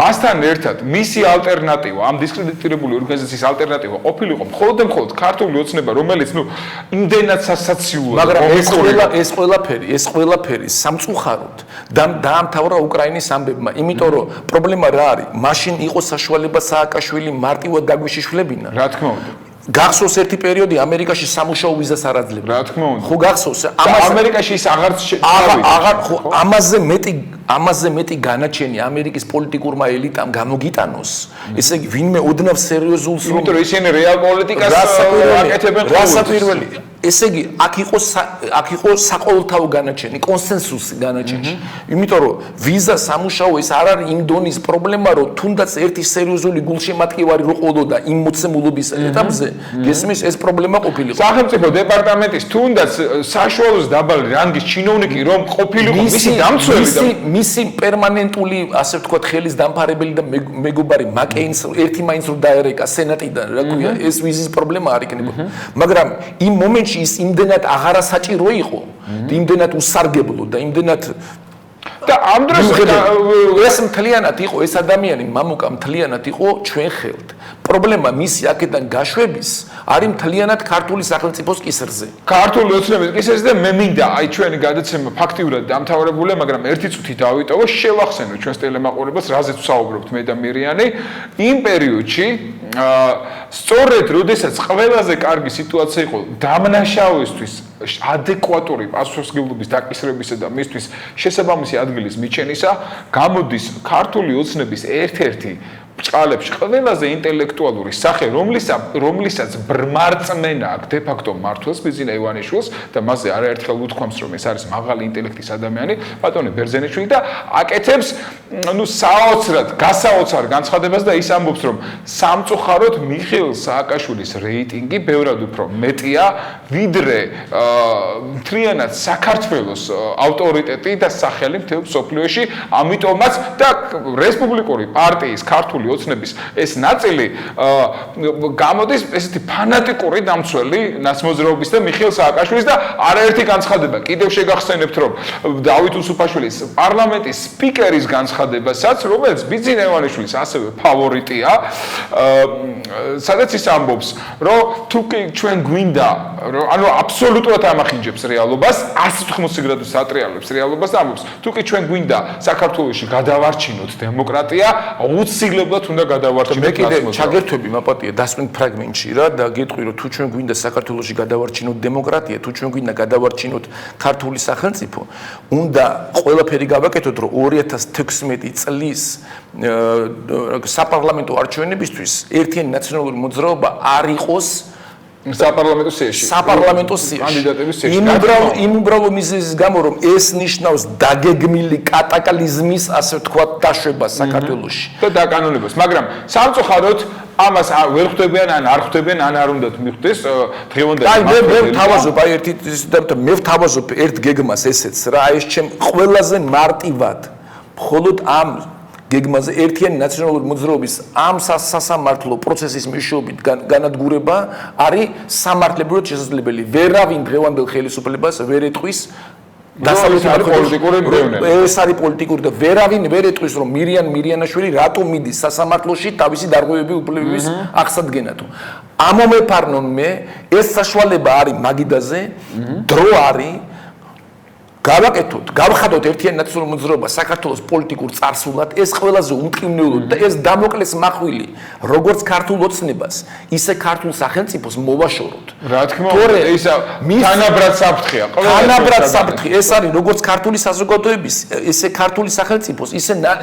მასთან ერთად მისი ალტერნატივა ამ დისკრედიტირებული ორგანიზაციის ალტერნატივა ყოფილიყო მხოლოდ ქართული ოცნება რომელიც ნუ იმდენად სასაცილოა მაგრამ ეს ყველაფერი სამწუხაროდ დაამთავრა უკრაინის ამბებმა იმიტომ რომ პრობლემა რა არის მაშინ იყო საშუალება სააკაშვილი მარტივად გაგვიშიშვლებინა რა თქმა უნდა გახსოვს ერთი პერიოდი ამერიკაში სამუშაო ვიზას არ აძლევდა რა თქმა უნდა ხო გახსოვს ამერიკაში ის აღარ ხო ამაზე მეტი განაჩენი ამერიკის პოლიტიკურმა ელიტამ გამოგიტანოს ესე იგი ვინმე ოდნავ სერიოზულს რომ იმიტომ რომ ისინი რეალ პოლიტიკას აკეთებენ რასაკვირველი ესე იგი აქ იყო საყოველთაო განაჩენი კონსენსუსი განაჩენში იმიტომ რომ ვიზა სამუშაო ეს არ არის იმ დონის პრობლემა რომ თუნდაც ერთი სერიოზული გულშემატკივარი რო ყოლოდა იმ მოცემულობის ეტაპზე გესმის ეს პრობლემა ყოფილიყო სახელმწიფო დეპარტამენტის თუნდაც საშუალოს დაბალი რანგის ჩინოვნიკი რომ ყოფილიყო მისი დამცველი და მისი პერმანენტული ასე ვთქვათ ხელის დამფარებელი და მეგობარი მაკეინს ერთი მაინც რო დაერეკა სენატიდან რა ქვია ეს ვიზის პრობლემა არ იქნებოდა მაგრამ იმ მომენტში ის იმდენად აღარასაჭირო იყო და იმდენად უსარგებლო და იმდენად და ამ დროს ეს მთლიანად იყო ეს ადამიანი მამუკა მთლიანად იყო ჩვენ ხელთ პრობლემა მისი აქედან გაშვების არის მთლიანად ქართული სახელმწიფოს კისერზე ქართული ოცნების კისერზე და მე მინდა აი ჩვენი გადაცემა ფაქტიურად დამთავრებულია მაგრამ ერთი წუთი დავიტოვო შევახსენო ჩვენს ტელემაყურებელს რაზეც ვსაუბრობთ მე და მირიანი იმ პერიოდში სწორედ როდესაც ყველაზე კარგი სიტუაცია იყო დამნაშავესთვის ადეკვატური პასუხისმგებლობის დაკისრებისა და მისთვის შესაბამისი ადგილის მიჩენისა გამოდის ქართული ოცნების ერთ-ერთი ბჭყალებში ყველაზე ინტელექტუალური სახე რომლისაც ბრმარწმენა აქვს დე ფაქტო მართლს ბიზინა ივანიშვილს და მასზე არაერთხელ უთქვამს რომ ეს არის მაღალი ინტელექტის ადამიანი ბატონი ბერძენიშვილი და აკეთებს ნუ საოცრად გასაოცარ განცხადებას და ის ამბობს რომ სამწუხაროდ მიხეილ სააკაშვილის რეიტინგი ბევრად უფრო მეტია ვიდრე მთლიანად საქართველოს ავტორიტეტი და სახელი მთელ მსოფლიოში ამიტომაც და რესპუბლიკური პარტიის ქართული ოცნების ეს ნაწილი გამოდის ესეთი ფანატიკური დამცველი ნაცმოძრაობის და მიხეილ სააკაშვილის და არაერთი განცხადება კიდევ შეგახსენებთ რომ დავით უსუფაშვილის პარლამენტის სპიკერის განცხადებასაც რომელიც ბიზინა ივანიშვილის ასევე ფავორიტია სადაც ის ამბობს რომ თუ ჩვენ გვინდა ანუ აბსოლუტურად ამახინჯებს რეალობას 180 გრადუსს ატრიალებს რეალობას და ამბობს თუ კი ჩვენ გვინდა საქართველოში გადავარჩინოთ დემოკრატია აუცილებლად უნდა გადავარჩინოთ მე კიდე ჩაგერთვები მაპატია დასვენ ფრაგმენტში რა და გეტყვი რომ თუ ჩვენ გვინდა საქართველოში გადავარჩინოთ დემოკრატია თუ ჩვენ გვინდა გადავარჩინოთ ქართული სახელმწიფო უნდა ყველაფერი გავაკეთოთ რომ 11 წლის საპარლამენტო არჩევნებისთვის ერთიანი ნაციონალური მოძრაობა არ იყოს საპარლამენტო სიაში. საპარლამენტო სიაში. კანდიდატების სიაში. იმ უბრალო მიზეზის გამო, რომ ეს ნიშნავს დაგეგმილი კატაკლიზმის, ასე ვთქვათ, დაშვებას საქართველოში. და დაკანონებას, მაგრამ სამწუხაროდ ამას ვერ ხვდებიან, ან არ ხვდებიან, ან არ უნდათ მიხვდეს დღევანდელი. აი მე ვთავაზობ აი მე ვთავაზობ ერთ გეგმას ესეც რა, ეს ჩემ ყველაზე მარტივად მხოლოდ ამ გეგმაზე ერთიანი ნაციონალური მოძრაობის ამ სასამართლო პროცესის მეშვეობით განადგურება არის სამართლებრივად შესაძლებელი. ვერავინ დღევანდელ ხელისუფლებას ვერ ეტყვის დასავლეთის პოლიტიკური მდევნელი. ეს არის პოლიტიკური და ვერავინ ვერ ეტყვის რომ მირიანაშვილი რატომ მიდის სასამართლოში თავისი დარღვევები უფლებების აღსადგენად. ამომეფარნონ მე ეს საშუალება არის მაგიდაზე, დრო არის გავაკეთოთ, გავხადოთ ერთიანი ნაციონალური მოძრაობა საქართველოს პოლიტიკურ წარსულად, ეს ყველაზე უმყინვარული და ეს დამოკლეს მახვილი, როგორც ქართულ ოცნებას, ისე ქართულ სახელმწიფოს მოვაშოროთ. რა თქმა უნდა, ისა თანაბრად საფრთხეა. თანაბრად საფრთხე, ეს არის როგორც ქართული საზოგადოების, ისე ქართული სახელმწიფოს,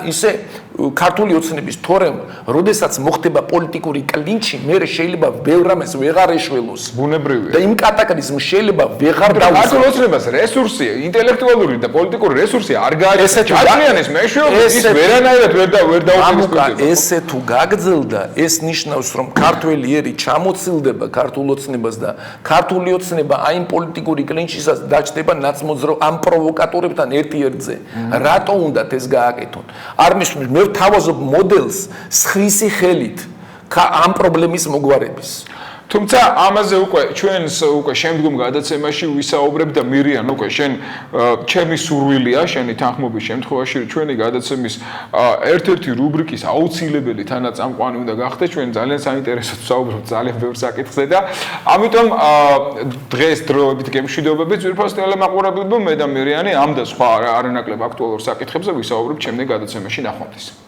ისე ქართული ოცნების, თორემ, როდესაც მოხდება პოლიტიკური კლინჩი, მე შეიძლება ბევრ რამეს ვეღარ ეშველოს. ბუნებრივია. და იმ კატაკლიზმს შეიძლება ვეღარ დავუშვათ. ქართულ ოცნებას რესურსია, ინტელექტუალური და პოლიტიკური რესურსი არ გააჩნია. ჯაჭვიანის მეშვეობით ის ვერანაირად ვერ დაუპირისპირდება. ესე თუ გაგრძელდა, ეს ნიშნავს, რომ ქართველი ერი ჩამოცილდება ქართულ ოცნებას და ქართული ოცნება აი პოლიტიკური კლინჩისას დაჭდება ნაცმოძრაობ ამ პროვოკატორებთან ერთ-ერთზე. რატო უნდათ ეს გააკეთონ? არ მისმის მე ვთავაზობ მოდელს სხლისი ხელით ამ პრობლემის მოგვარების. თუმცა ამაზე ჩვენს შემდგომ გადაცემაში ვისაუბრებ და მირიან შენ ჩემი სურვილია შენი თანხმობის შემთხვევაში ჩვენი გადაცემის ერთ-ერთი რუბრიკის აუცილებელი თანაწამყვანი უნდა გახდეს. ჩვენ ძალიან საინტერესოდ ვსაუბრობთ ძალიან ბევრ საკითხზე და ამიტომ დღეს დროებით გემშვიდობები ძვირფას ტელემაყურებლებო, მე და მირიანი ამ და სხვა არანაკლებ აქტუალურ საკითხებზე ვისაუბრებ ჩემი გადაცემაში. ნახვამდის.